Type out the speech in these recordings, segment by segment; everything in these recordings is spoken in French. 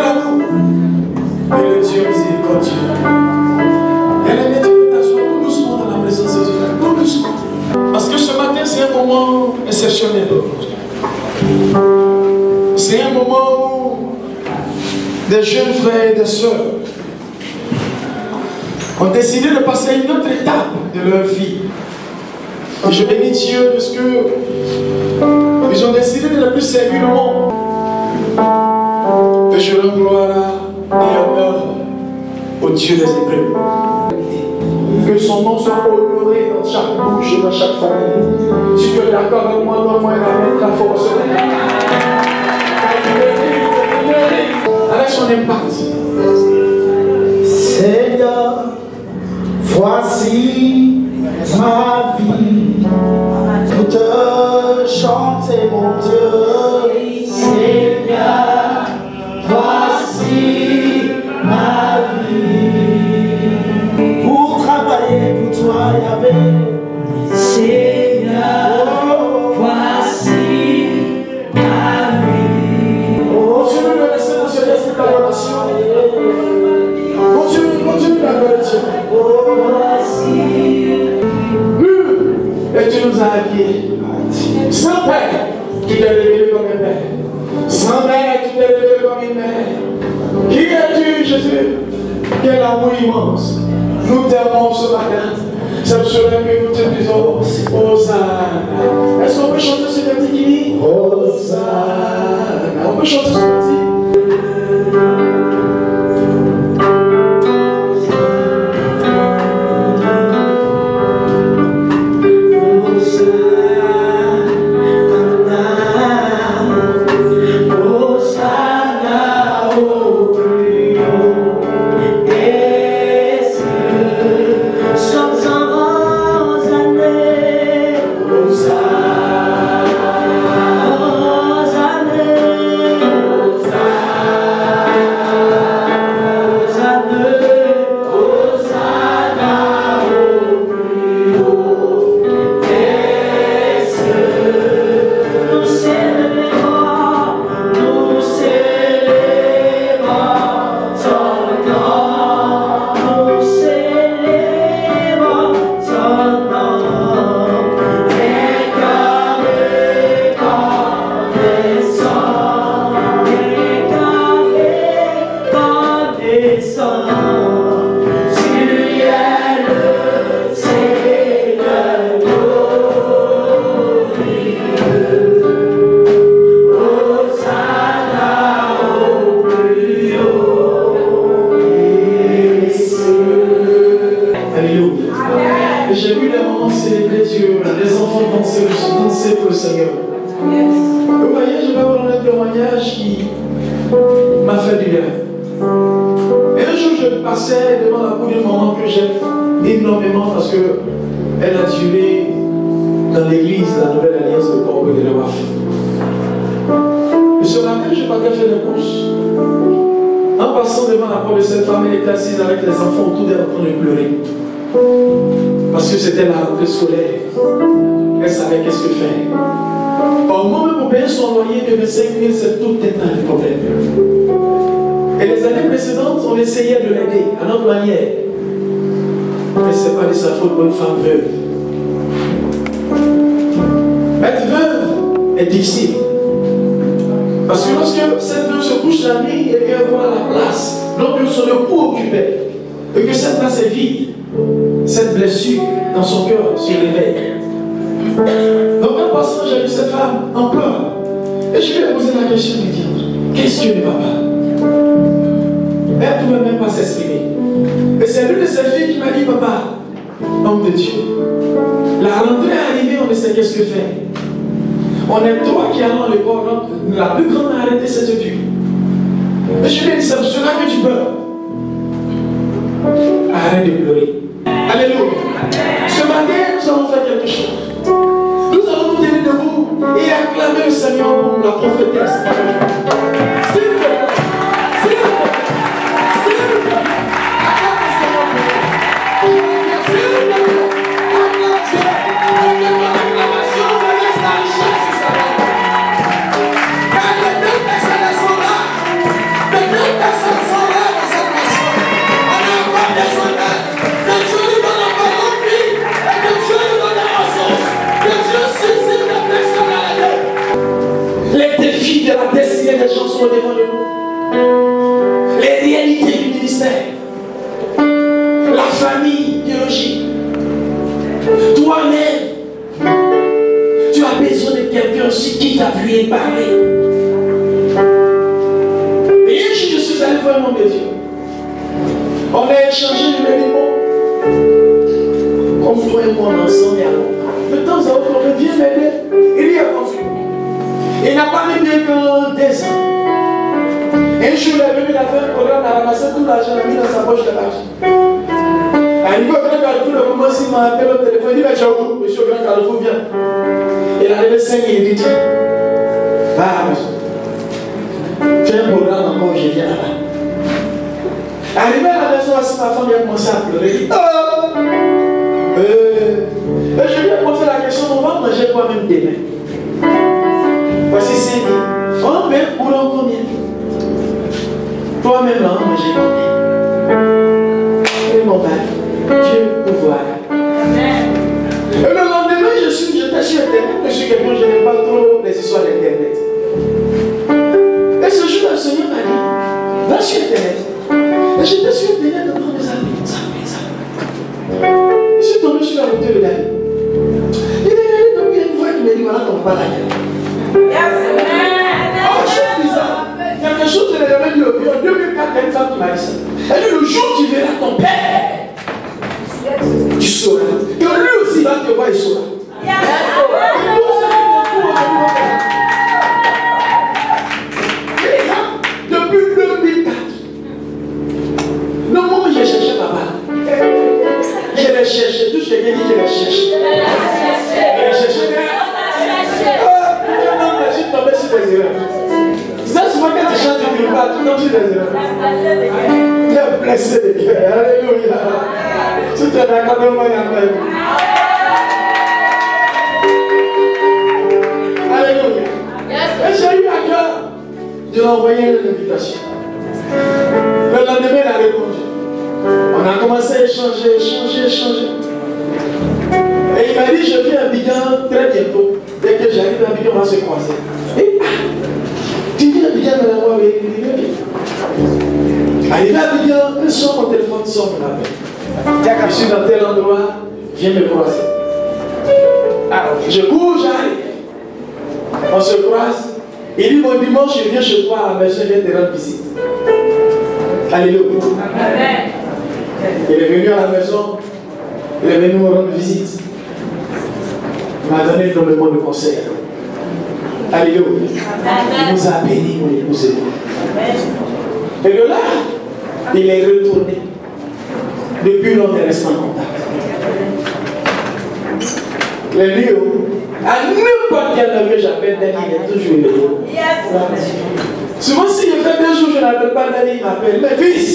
l'amour et le Dieu miséricordieux. Elle est méditation tout doucement dans la présence de Dieu. Tout doucement. Parce que ce matin, c'est un moment exceptionnel. C'est un moment où des jeunes frères et des sœurs ont décidé de passer à une autre étape de leur vie. Et je bénis Dieu parce que ils ont décidé de ne plus servir le monde. Et je rends gloire et honneur au Dieu des Hébreux. Que son nom soit honoré dans chaque bouche et dans chaque famille. Si tu es d'accord avec moi, donne-moi un amen très fort. Avec son impact. Seigneur, voici ma vie pour te chanter, mon Dieu. Seigneur, voici ma vie pour travailler pour toi, Yahvé. Seigneur, voici ma vie. Continue de laisser dans ce geste d'adoration. Continue d'adoration. Et tu nous as habillés. Sans père, tu t'es révélé comme une mère. Sans mère, tu t'es révélé comme une mère. Qui es-tu, Jésus? Quel amour immense. Nous t'aimons ce matin. C'est pour cela que nous te disons Hosanna. Est-ce qu'on peut chanter ce petit qui dit Hosanna? On peut chanter ce petit. Une femme veuve. Être veuve est difficile. Parce que lorsque cette veuve se couche la nuit et qu'elle voit la place, donc son époux occupé, et que cette place est vide, cette blessure dans son cœur se réveille. Donc en passant, j'ai vu cette femme en pleurs. Et je lui ai posé la question de dire, qu'est-ce que le papa? Elle ne pouvait même pas s'exprimer. Et c'est l'une de ses filles qui m'a dit, papa, homme de Dieu, la rentrée est arrivée, on ne sait qu'est-ce que faire. On est trois qui allons à l'école, donc la plus grande a arrêté ses études. Et je lui ai dit, c'est pour cela que tu pleures. Arrête de pleurer. Alléluia. Ce matin, nous allons faire quelque chose. Nous allons nous tenir debout et acclamer le Seigneur pour la prophétesse. S'il vous plaît. S'il vous plaît. S'il vous plaît. Car les deux personnes sont là. devant un homme de Dieu. On a échangé les mots. Comme toi et moi ensemble, de temps à autre, on me vient m'aider. Il y a conflit. Il n'a pas mis bien que 2 ans. Un jour, il est venu, il a fait un programme, il a ramassé tout l'argent, il a mis dans sa poche de l'argent. Arrivé au Grand Carrefour, le moment il m'a appelé au téléphone, il dit, mais tu es où? Monsieur au Grand Carrefour, viens. Il a levé 5 000, il dit, tiens, va à la maison. Fais un programme encore, je viens là-bas. Arrivé à la maison, assis ma femme, il a commencé à pleurer. Il dit, oh! Je lui ai posé la question, on va manger quoi-même demain? Voici 5 000. On met pour combien? Toi-même, là, on mange combien? Et mon père, Dieu pouvoir. Et le lendemain, j'étais sur Internet. Je suis quelqu'un, je n'aime pas trop les histoires d'Internet. Et ce jour, le Seigneur m'a dit, va sur Internet. Et j'étais sur Internet devant mes amis. Je suis tombé sur la route de l'année. Il y a une voix qui me dit, voilà ton pas la gueule. Oh, je suis bizarre. Quelque chose que j'avais dit au vieux. En 2004, il y a une femme qui m'a dit ça. Elle dit, le jour où tu verras ton père, tu sauras. Que lui aussi va te voir, il saura. Depuis 2004, le moment où j'ai cherché papa, je l'ai cherché, tout ce que j'ai dit, je l'ai cherché. Je l'ai cherché. Je suis tombé sur des erreurs. C'est souvent quand tu chantes, tu ne pas, tu tombes sur des erreurs. Tu es blessé de Dieu. Alléluia. Tu te d'accord de moi, alléluia. Et j'ai eu à cœur de l'envoyer une invitation. Le lendemain, il a répondu. On a commencé à échanger. Et il m'a dit, je viens à Abidjan très bientôt. Dès que j'arrive à Abidjan, on va se croiser. Et tu viens à Abidjan, madame, oui, il dit, viens. Arrivé à Abidjan, un soir, mon téléphone sonne, on m'appelle. Je suis dans tel endroit, viens me croiser. Alors, je cours, j'arrive. On se croise. Il dit, mon dimanche, je viens chez toi à la maison, je viens te rendre visite. Alléluia. Amen. Il est venu à la maison, il est venu me rendre visite. Il m'a donné le nombrement de conseil. Alléluia. Il nous a bénis, mon épouse. Et de là, il est retourné. Depuis, on est resté en contact. Les lieux, à n'importe quel nom que j'appelle Dani, il est toujours là. Souvent, si je fais 2 jours, je n'appelle pas Dani, il m'appelle. Mais fils,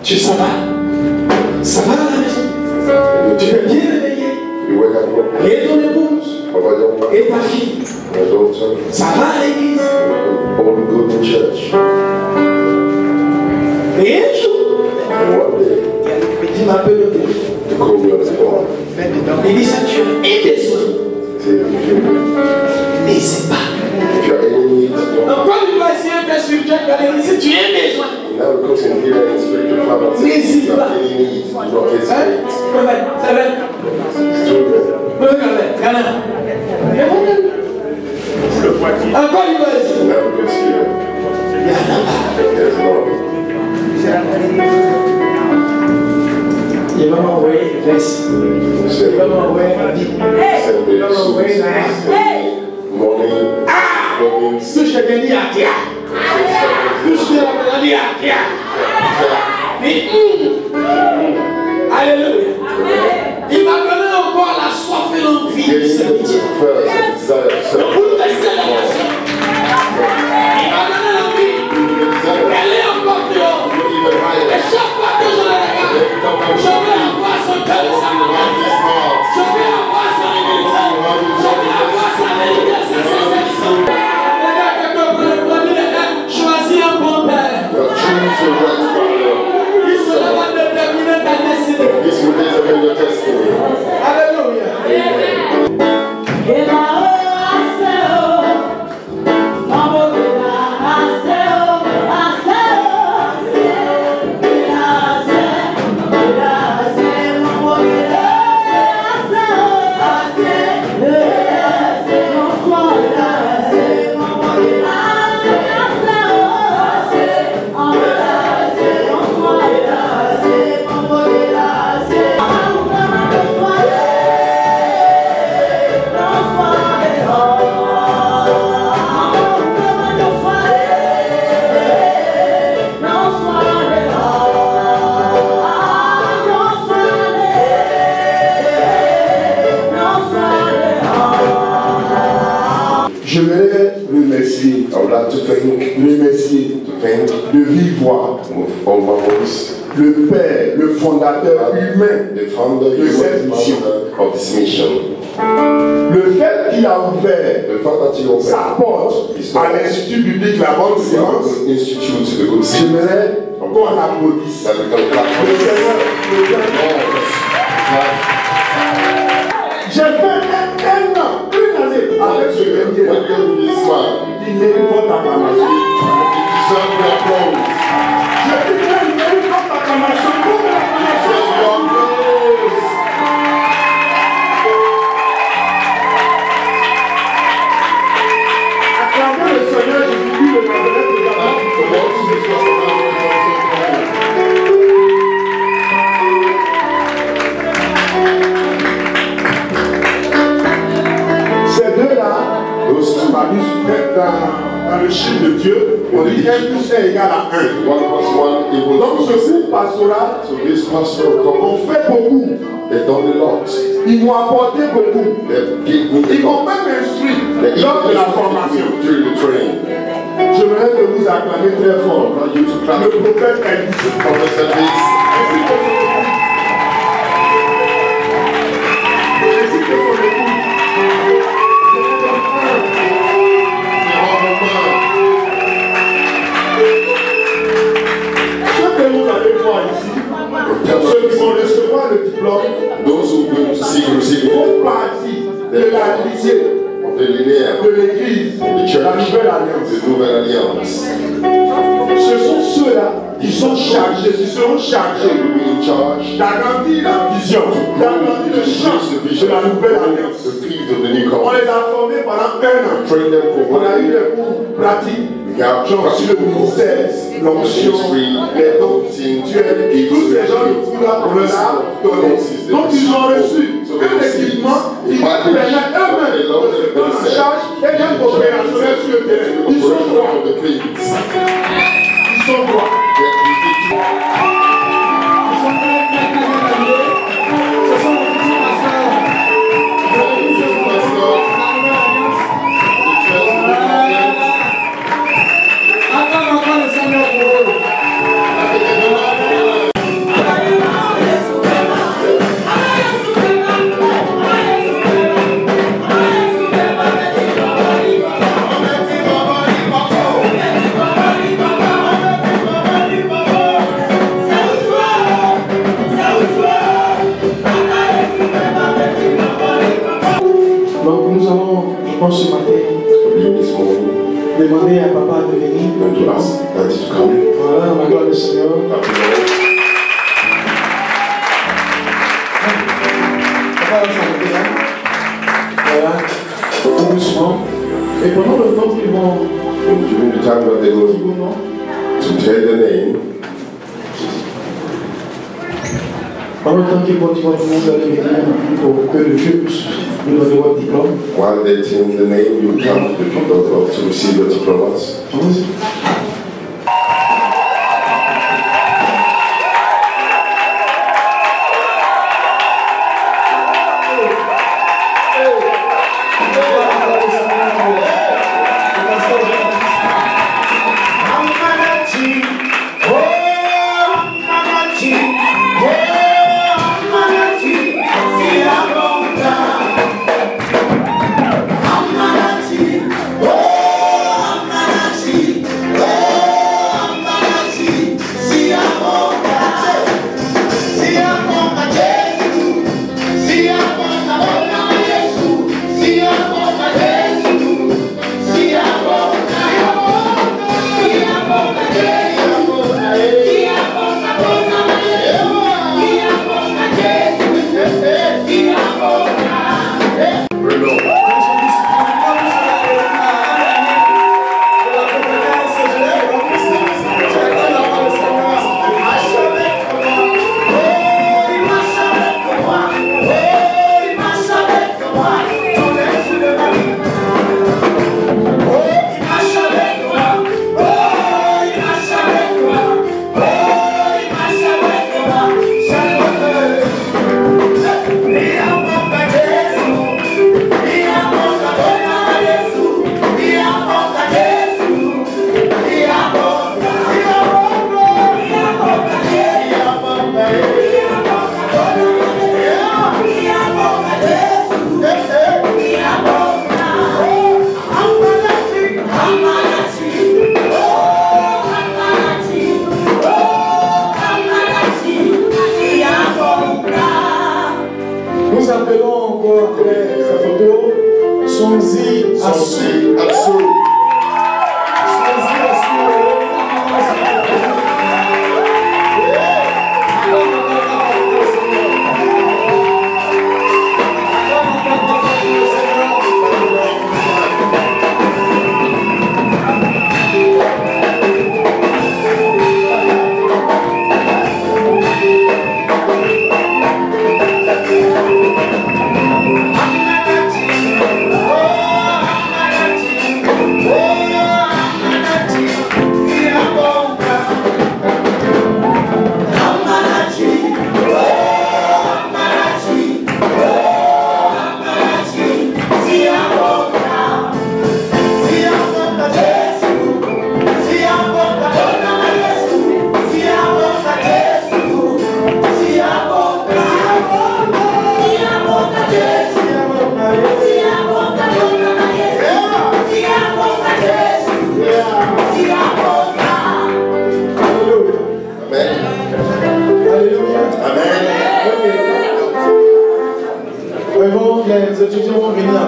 tu ça va? Ça va à la maison? Tu es bien réveillé? Et ton épouse? Et ta fille? Ça va à l'église? Et un jour, il m'appelle au téléphone. Il dit ça, tu as un besoin. N'hésite pas. Encore une fois, si un père spirituel qui a dit, tu as un besoin. N'hésite pas. Ça va. Encore une fois, il va m'envoyer une veste. Il va m'envoyer un habit. Il va m'envoyer un touche quelqu'un dit à Tia. Touche quelqu'un dit à Tia. Alléluia. Il m'a donné encore la soif et l'envie de servir. Pour rester la nation. Il m'a donné l'envie. Elle est encore dehors. Et chaque fois que je la regarde, je vais avoir son cœur et sa maman. Je vais avoir son église. Je vais avoir sa vérité, sa sincérité. Choisis un bon père. Il sera va déterminer ta destinée. Alléluia. voix, on my voice, le père, le fondateur humain the founder, de cette mission. of this mission. Le fait qu'il a ouvert The fact that you opened sa porte à l'Institut biblique La Bonne Séance, institute to the good seed, j'aimerais qu'on applaudisse. that we can clap for Le this. Seigneur, le Seigneur. J'ai fait un an, une année avec ce dernier. When you do this man, Il mérite votre acclamation. it deserves the applause. Je dis qu'il mérite votre acclamation. Pour l'acclamation. Acclamez le Seigneur Jésus-Christ, le Nazareth de David. Ces deux-là, dans le chiffre de Dieu, on dit 1 plus 1 égale à 1. Donc ce groupe pastoral, So this pastoral couple, on fait beaucoup. they've done a lot. Ils m'ont apporté beaucoup. They've given Ils me m'ont même instruit lors de la formation. during the training. J'aimerais que vous acclamez très fort. I want you to clap. Le prophète a dit Prophet said this. ainsi que son épouse. Ainsi que son épouse. Ce que vous allez voir ici, ceux qui vont recevoir le diplôme, Those who will receive font partie de la lignée of the linear, de l'Église, the la church, Nouvelle Alliance. the Nouvelle Alliance, Ce sont ceux-là qui sont chargés, qui seront chargés will be in charge d'agrandir la vision, d'agrandir le champ de la Nouvelle Alliance. the field of the new On covenant. les a formés pendant un an. Train them for On a 1 eu year. des cours pratiques. We have Genre sur le ministère, l'onction, les dons spirituels, tous ces gens de coup-là, on leur a donné. Donc ils ont reçu un équipement qui leur permet eux-mêmes de se prendre en charge et d'être opérationnels sur le terrain. Ils sont droits. Ils sont droits. Ils sont très très très habillés. Ce sont les petits pasteurs. Attends encore le Seigneur pour eux. Donc nous allons, je pense ce matin, demander à papa de venir. Voilà, la gloire du Seigneur. Papa va s'arrêter là. Voilà, tout doucement. Et pendant le temps qu'ils vont, During the time that they dire go vos noms, to tell the name, pendant le temps qu'ils vont dire tout le monde allait venir pour que le vieux puisse nous donner votre diplôme. while they tell the name, you come to receive your diplomas. Allons-y.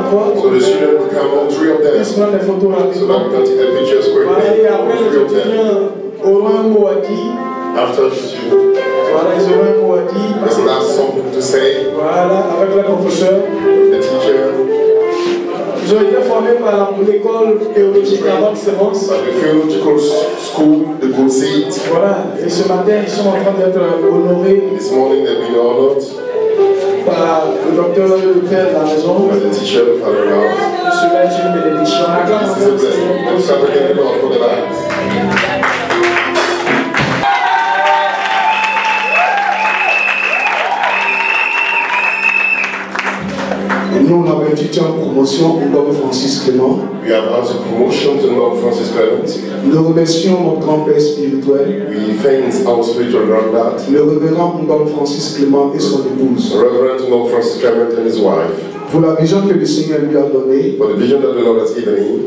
porte. So the children would come, all three of them, Ils se prennent des photos so rapidement. that we can take the pictures Voilà, quickly. et après All les three of them. étudiants auront un mot à dire. After you, Voilà, ils auront un mot à dire. they will have something to say. Voilà, avec la professeure. The teacher, Ils ont été formés par l'école théologique avant qu'ils se lancent. the theological school, the good seat. Voilà, et ce matin, ils sont en train d'être honorés This morning they've been honored par le docteur le père de la maison. by the teacher of Father Ralph. Cela est une bénédiction. Acclamons This is a blessing. Let's have a hand for the lives. Nous, on avait été en promotion au Bob Francis Clément. We have had a promotion to Lord Francis Clement. Nous remercions notre grand-père spirituel, We thank our spiritual granddad, le révérend Bob Francis Clément et son épouse, Reverend Lord Francis Clement and his wife, pour la vision que le Seigneur lui a donnée. for the vision that the Lord has given him.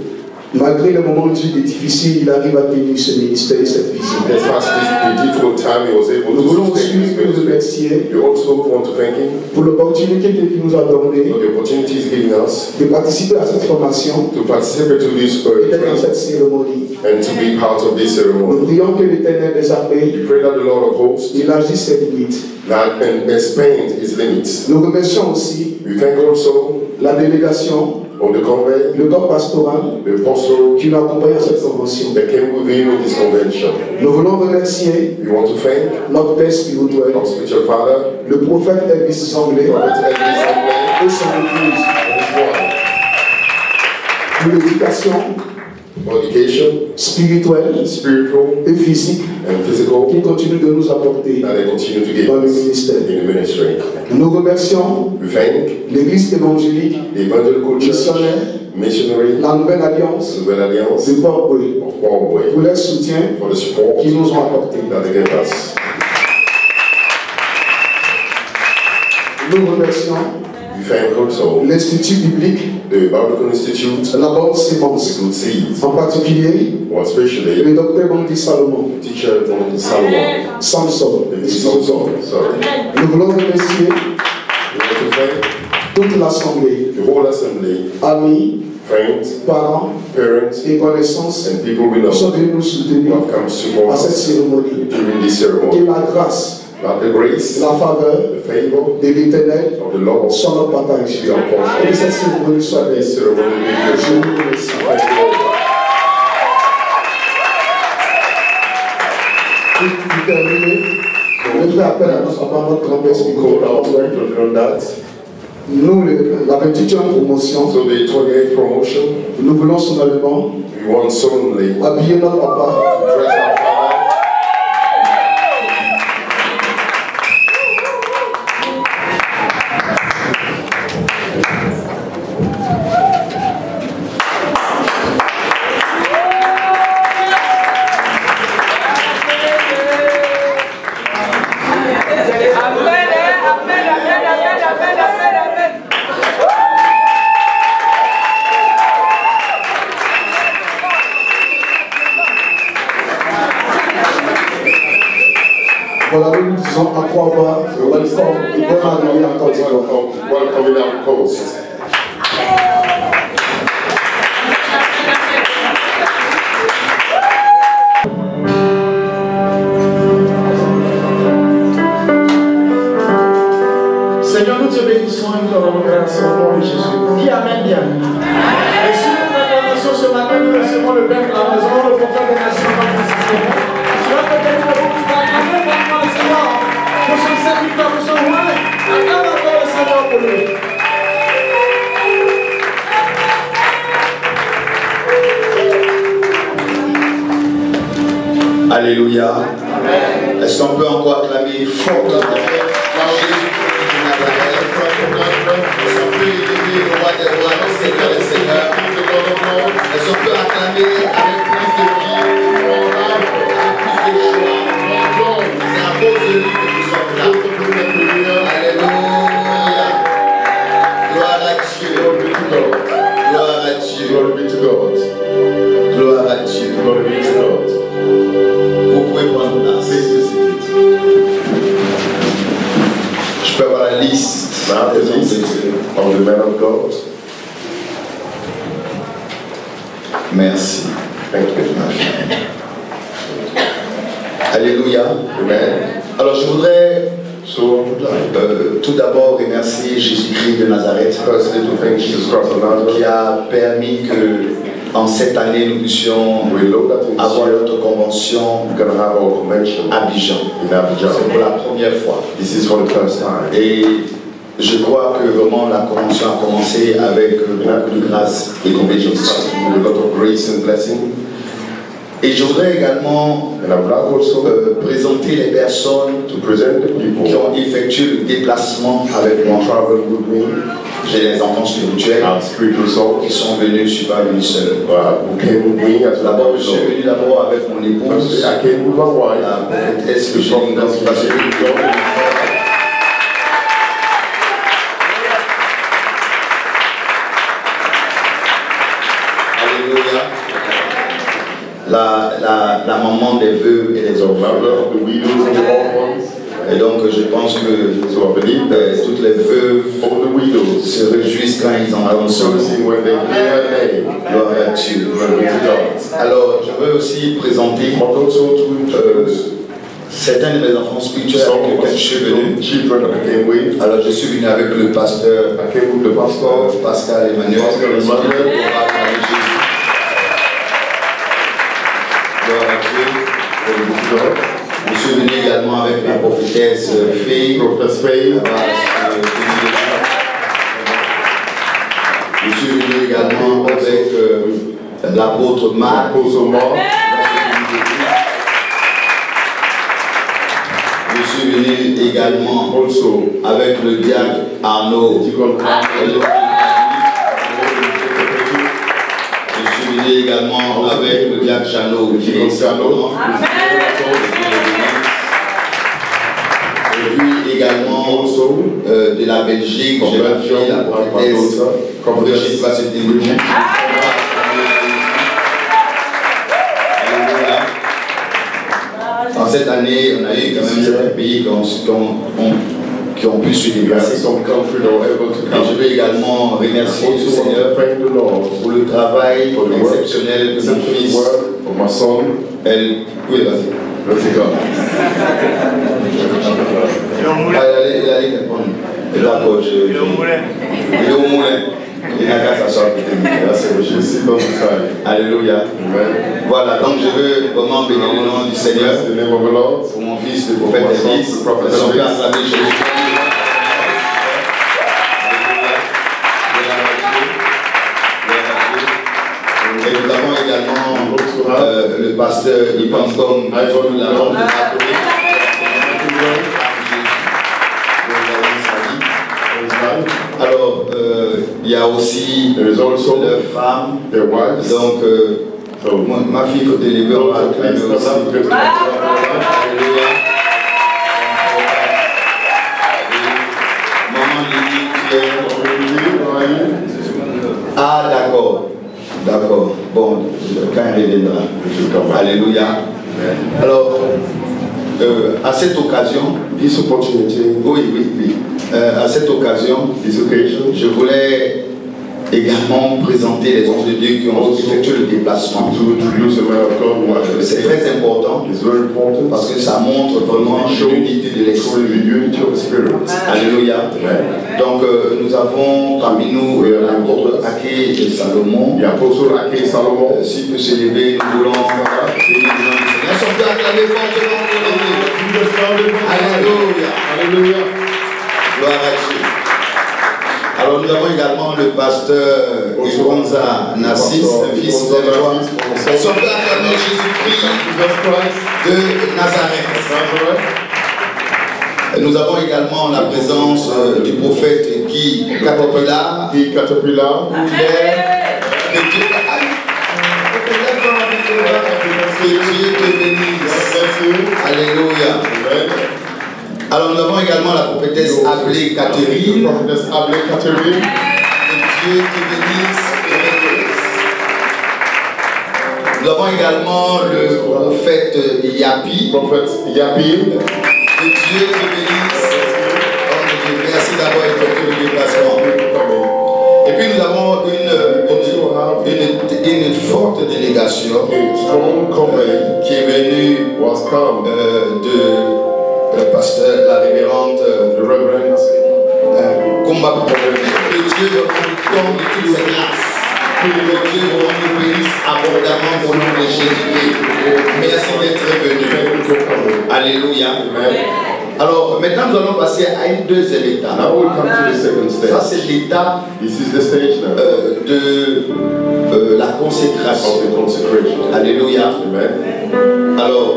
Malgré les moments difficiles, il arrive à tenir ce ministère et cette vision. Despite this difficult time, he was able Nous to voulons sustain aussi his le ministry. remercier We also want to thank him pour l'opportunité qu'il nous a donnée for the opportunity he's given us de participer à cette formation to participate to this et d'être dans cette training cérémonie. and to be part of this Nous ceremony. prions que l'Éternel des armées We pray that the Lord of hosts élargisse ses limites. that and expand his limits. Nous remercions aussi We thank also la délégation, on the convey, le corps pastoral the apostle qui nous accompagne à cette convention. that came with him in this convention. Nous voulons remercier We want to thank notre Père spirituel, our spiritual father, le prophète Elvis Zanglais Prophet Elvis Zanglais, et son épouse and his wife, pour l'éducation for education, spirituelle spiritual et physique and physical, qu'il continue de nous apporter that they continue to give dans le us ministère. in the ministry. Nous remercions We thank l'Église évangélique the Evangelical Church, missionnaire, Missionary, la Nouvelle Alliance Nouvelle Alliance de Port-Boué of Broadway, pour leur soutien for the support qu'ils nous ont apporté. that they gave us. Nous remercions We thank also l'Institut biblique the Biblical Institute, de la Bonne the Sémence, Good Seeds, en particulier or especially le docteur Bandi Salomon, teacher from Salomon, Samson. the Samson, sorry. Nous voulons remercier We want to thank toute l'Assemblée, the whole assembly, amis, friends, parents parents, et connaissances and people we qui sont know venus nous who soutenir have come to support à cette us cérémonie. during this Que ceremony. la grâce, That the grace, la faveur the favor de l'Éternel of the Lord soit notre partage. be our portion. Et que cette cérémonie soit belle. This ceremony be Je good. vous remercie. Thank you, Lord. Pour terminer, je fais appel à notre papa, notre grand-père We call our spirituel. spiritual granddad. Nous, la 28e promotion, So the 28th promotion, nous voulons solennellement we want solemnly habiller notre papa dress our father. Voilà, nous disons à quoi va, welcome et bonne arrivée en Côte d'Ivoire. Welcome in our coast. Seigneur, nous te bénissons et nous te rendons grâce au nom de Jésus. Dis Amen bien. Et sur notre acclamation ce matin, nous recevons le Père de la maison, le prophète des nations, je vais te bénir le groupe qui va acclamer vraiment le Seigneur pour son serviteur, pour son roi. Acclame encore le Seigneur pour lui. Alléluia. Est-ce qu'on peut encore acclamer fortement Jésus de Nazareth? Est-ce qu'on peut élever le roi des rois, le Seigneur des seigneurs? Est-ce qu'on peut acclamer avec plus de vie, avec plus de joie? C'est à cause de lui que nous sommes là. Alléluia. Gloire à Dieu. Gloire à Dieu. Glory be to God. Gloire à Dieu. Glory be to God. Vous pouvez prendre place. Je peux avoir la liste. Now the list of the men of God. Thank you. Alléluia. Amen. Alors je voudrais tout d'abord remercier Jésus-Christ de Nazareth qui a permis que en cette année nous puissions avoir notre convention à Abidjan. C'est pour la première fois. This is for the first time. Et je crois que vraiment la convention a commencé avec beaucoup de grâce et de bénédiction. A lot of grace and blessing. Et je voudrais également présenter les personnes qui ont effectué le déplacement avec moi. J'ai les enfants spirituels qui sont venus, je ne suis pas venu seul. D'abord, je suis venu d'abord avec mon épouse, la prophétesse que j'ai une grande passion. Alléluia. La maman des veuves et des orphelins. Et donc je pense que toutes les veuves se réjouissent quand ils entendent ça. Gloire à Dieu. Alors je veux aussi présenter certains de mes enfants spirituels avec lesquels je suis venu. Alors je suis venu avec le pasteur Pascal Emmanuel. Je suis venu également avec la prophétesse Faye. Je suis venu également avec l'apôtre Marc. Je suis venu également avec le diacre Arnaud. Je suis venu également avec le diacre Chano. Et puis également de la Belgique, j'ai ma fille, la prophétesse Brigitte Passeté. En cette année, on a eu quand même certains pays qui ont pu se déplacer. Et je veux également remercier le Seigneur pour le travail exceptionnel de mon fils. Oui, vas-y. Il allait répondre. D'accord, il est au moulin. Il n'a qu'à s'asseoir. Alléluia. Voilà, donc je veux vraiment bénir le nom du Seigneur pour mon fils, le prophète Elvis. Son père s'appelle Jésus. Et nous avons également le pasteur Ivan Kong, la langue de la Alors, il y a aussi les femmes. Donc, ma fille faut délivrer, on va acclamer aussi. Alléluia. Maman Lily, ah, d'accord. D'accord. Bon, quand elle reviendra. Alléluia. Alors, à cette occasion, à cette occasion, je voulais également présenter les hommes de Dieu qui ont effectué le déplacement. C'est très important parce que ça montre vraiment l'unité de l'esprit. Alléluia. Donc nous avons parmi nous l'apôtre Aké et Salomon. S'il peut se lever, nous voulons est-ce qu'on peut acclamer fortement pour Dieu? Alléluia. Gloire à Dieu. Alors nous avons également le pasteur Ironza Nassis, un fils de roi. Est-ce qu'on peut acclamer Jésus-Christ de Nazareth? Nous avons également la présence du prophète Guy Caterpillar. Que Dieu te bénisse. Alléluia. Alors nous avons également la prophétesse Ablé Catherine. Que Dieu te bénisse. Nous avons également le prophète Yapi. Que Dieu te bénisse. Merci d'avoir effectué le déplacement. Et puis nous avons une une forte délégation a strong company qui est venue was come. de pasteur, la révérende The Reverend Kumba. Que Dieu vous donne de toutes ses grâces. Que Dieu vous bénisse abondamment au nom de Jésus-Christ. Merci d'être venu. Alléluia. Alors maintenant nous allons passer à une deuxième étape. Now we come to the second Ça stage. c'est l'étape This is the stage now de la consécration. of the consecration. Alléluia. Amen. Alors,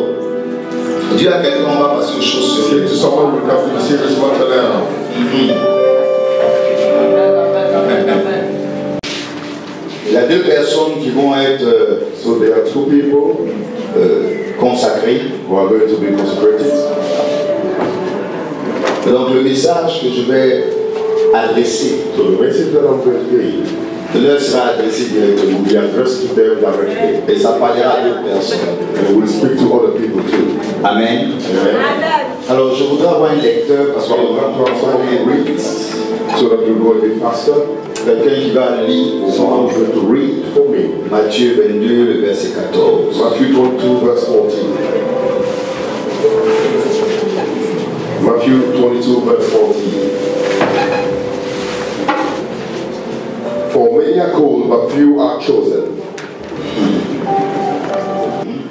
Dieu a quelqu'un, on va passer aux choses Say sérieuses. to someone who comes to the serious matter now. Il y a deux personnes qui vont être So there are two people consacrées. who are going to be consecrated. Donc le message que je vais adresser So the message that I'm going to give leur sera adressé directement. will be addressed to them directly. Et ça parlera à d'autres personnes. And we'll speak to other people too. Amen. Amen. Alors je voudrais avoir un lecteur parce que So I'm going to have someone read so that we'll go a bit faster. quelqu'un qui va lire Someone going to read for me. Matthieu 22, le verset 14. Matthew 22, verse 14. Matthew 22, verse 14. For many are called, but few are chosen.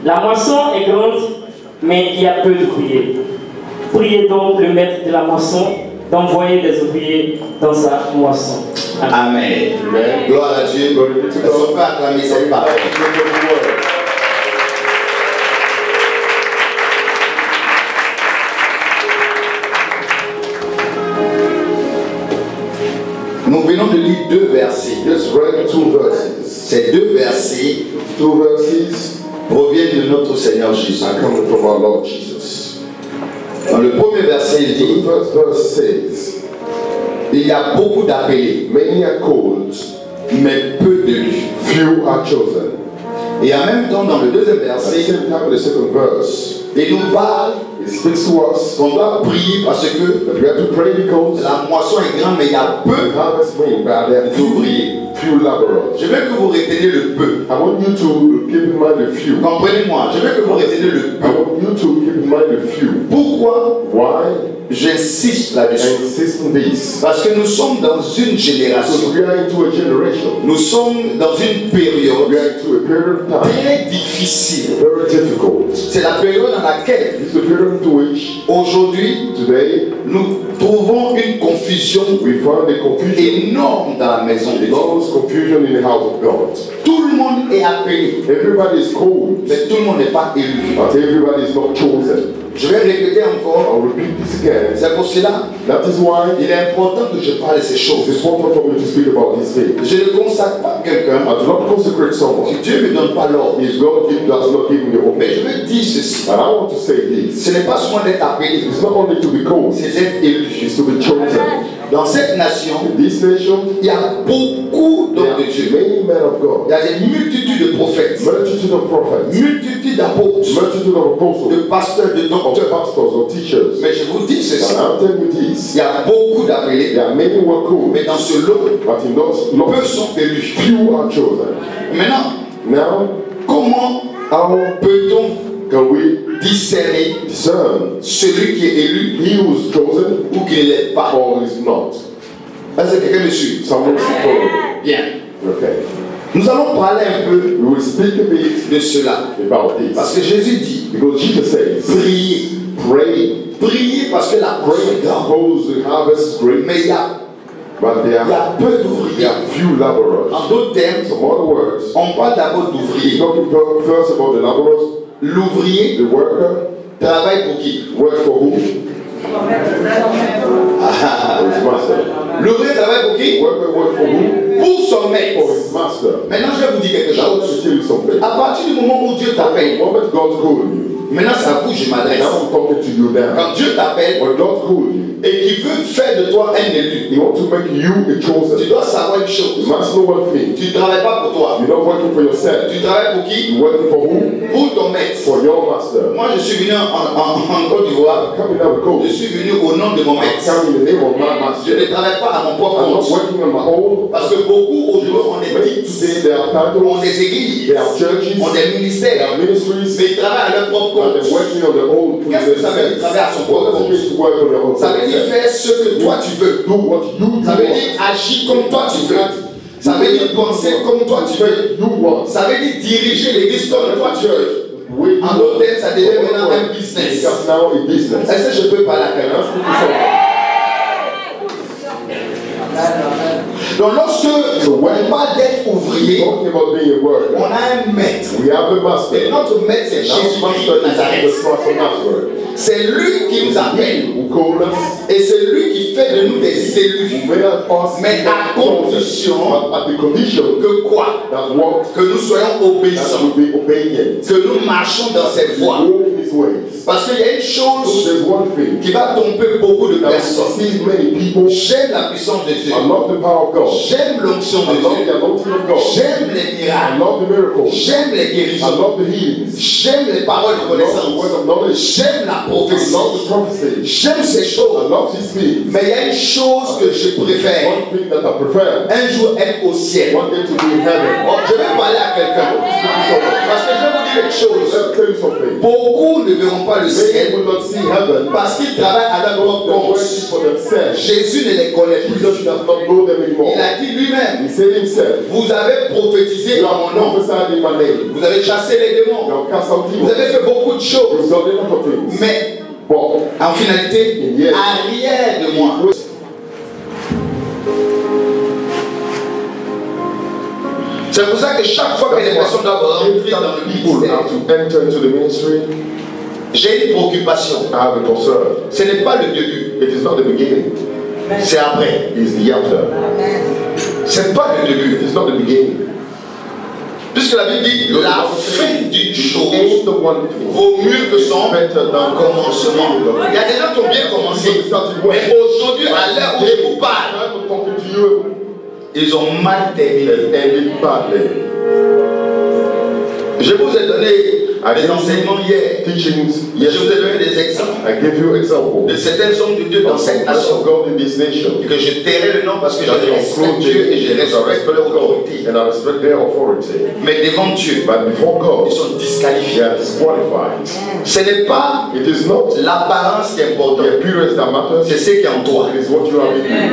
La moisson est grande, mais il y a peu d'ouvriers. Priez donc le maître de la moisson d'envoyer des ouvriers dans sa moisson. Amen. Amen. Amen. Gloire à Dieu. Est-ce qu'on peut acclamer cette parole? Nous venons de lire deux versets. Just read two verses. Ces deux versets Two verses proviennent de notre Seigneur Jésus. are coming from our Lord Jesus. Dans le premier verset, il The dit, first verse says, il y a beaucoup d'appelés, many are called, mais peu d'élus. few are chosen. Et en même temps, dans le deuxième At the verset, same time, the second verse, il nous parle it speaks to us qu'on doit prier parce que that we have to pray because la moisson est grande, mais il y a the peu harvest made, but there are d'ouvriers. few laborers. Je veux que vous reteniez le peu. I want you to keep in mind the few. Comprenez-moi, je veux que vous reteniez le I peu. want you to keep in mind the few. Pourquoi Why? j'insiste I là-dessus? insist on this. Parce que nous sommes dans une Because génération, we are into a generation. nous sommes dans une We période are into a period of time. très difficile. Very difficult. C'est la période dans laquelle It's the period into which aujourd'hui today nous trouvons une confusion we find the confusion. énorme dans la maison de Dieu. Enormous confusion in the house of God. Tout le monde est appelé, Everybody is called, mais tout le monde n'est pas élu. but everybody is not chosen. Je vais répéter encore. I'll repeat this again. C'est pour cela That is why il est important que je parle de ces it choses. is important for me to speak about these things. Je ne consacre pas quelqu'un. I do not consecrate someone. Si Dieu ne me donne pas l'ordre. If God does not give me the Mais je opening. veux dire ceci. And I want to say this. Ce n'est pas seulement d'être appelé, It's not only to be called, c'est d'être élu. it's to be chosen. Dans cette nation, In this nation, il y a beaucoup there d'hommes are de Dieu. many men of Il God, y a des multitudes de prophètes, multitude of prophets, multitudes d'apôtres, multitude of de apostles, pasteurs, de of docteurs. pastors, of teachers. Mais je vous dis ceci. And I'm telling you this. Il y a beaucoup d'appelés, There are many who are called, mais dans ce lot, but in those peu not sont élus. few are chosen. Maintenant, Now, comment how peut-on can we discerner discern celui qui est élu he who is chosen ou qui ne l'est pas? or is not? Est-ce que quelqu'un me suit? Someone should follow. Bien. Okay. Nous allons parler un peu We will speak a bit de cela. about this. Parce que Jésus dit, Because Jesus says, priez. pray. Priez parce que la moisson Pray est grande. because the harvest is great, Mais il y a but there are peu There d'ouvriers. are few laborers. En d'autres termes, Some other words, on parle d'abord d'ouvriers. talking first about the laborers, L'ouvrier the worker, travaille pour qui? work for who? Ah, For his master. l'ouvrier travaille pour The qui? worker work for who? Pour son maître. For his master. Maintenant, je vais vous dire quelque Now let me chose. tell you something. À partir du moment où Dieu The t'appelle, moment God called you, maintenant c'est à vous que je m'adresse. now I'm talking to you now. Quand Dieu t'appelle When God called you, et qu'il veut faire de toi un élu, He wants to make you a chosen. tu dois savoir une chose. You must know one thing. Tu ne travailles pas pour toi. You're not working for yourself. Tu travailles pour qui? You're working for who? Pour ton maître. For your master. Moi, je suis venu en Côte d'Ivoire. Coming out of Je coach. suis venu au nom de mon maître. Coming in the name of my Je master. ne travaille pas à mon propre I'm not compte. working on my own. Parce que beaucoup aujourd'hui ont des Many titres, today they are ont titles, des églises, they have churches, ont des they ministères, have ministries, mais ils travaillent à leur propre and they're compte. working on their own. Qu'est-ce que ça veut dire travailler à son What propre does it compte? mean to work on their own? Ça veut dire faire ce que toi tu veux. Do what you Ça veut want. dire agir comme toi tu veux. Ça veut dire penser comme toi tu veux. You want. Ça veut dire diriger l'église comme toi tu veux. We En d'autres termes, ça devient maintenant un business. It's now a business. Est-ce que je peux parler à quelqu'un? Donc lorsque on parle d'être ouvrier, Talking about being a worker, on a un maître. we have a master. Et notre maître c'est Our Jésus-Christ master de is Nazareth. the Christ of Nazareth. C'est lui qui nous appelle. Who called us? Et c'est lui qui fait de nous des élus. Who made us Mais à condition but at the condition que quoi? that what? Que nous soyons That obéissants. we be obedient. Que nous marchons dans cette voie. Walk in His ways. Parce qu'il y a une So chose there's one thing qui va tromper beaucoup de that we personnes. see many people. J'aime la puissance de Dieu. I love the power of God. J'aime l'onction I de love Dieu. the anointing of God. J'aime les I miracles. love the miracles. J'aime les I guérisons. love the healings. J'aime les paroles de I love the connaissance. word of knowledge. J'aime la I prophétie. love the prophecy. J'aime ces I choses. love these things. Mais il y a une chose que je préfère. One thing that I prefer. Un jour être au ciel. One day to be in heaven. Oh, je vais parler à quelqu'un. Parce que je vais vous dire quelque chose. Let me tell you something. Beaucoup ne verront pas le Many ciel will not see heaven. parce qu'ils travaillent à leur propre They're compte. working for themselves. Jésus ne les connaît plus. Jesus does not know them anymore. Il a dit lui-même, He said himself, vous avez prophétisé you en have mon nom. prophesied in my name. Vous avez chassé les You démons. have cast out Vous demons. avez fait beaucoup de choses. You've done a lot of things. Mais But en finalité, Yes. arrière de moi. C'est pour ça que chaque fois que les personnes doivent rentrer dans le people ministère, have to enter into the ministry. j'ai une préoccupation. I have a concern. Ce n'est pas le début, It is not the beginning. c'est après. It is the after. C'est pas le début. It is not the beginning. Puisque la Bible dit la fin d'une chose Ain't the one thing vaut mieux que son better than commencement. Il y a des gens qui ont bien commencé. Mais aujourd'hui, à l'heure où je vous parle, I'm talking to you. ils ont mal terminé. It ended badly. Je vous ai donné des enseignements hier. Teachings. Je Yes. vous ai donné des exemples I give you example. de certains hommes de Dieu dans cette nation. of God in this nation. Et que je tairai le nom parce que je respecte Dieu et je respecte leur autorité. And I respect their authority. Mais devant Dieu, But before God, ils sont they disqualifiés. are disqualified. Ce n'est pas It is not l'apparence qui est the importante, appearance that matters. c'est ce qui est en toi. It is what you have in you.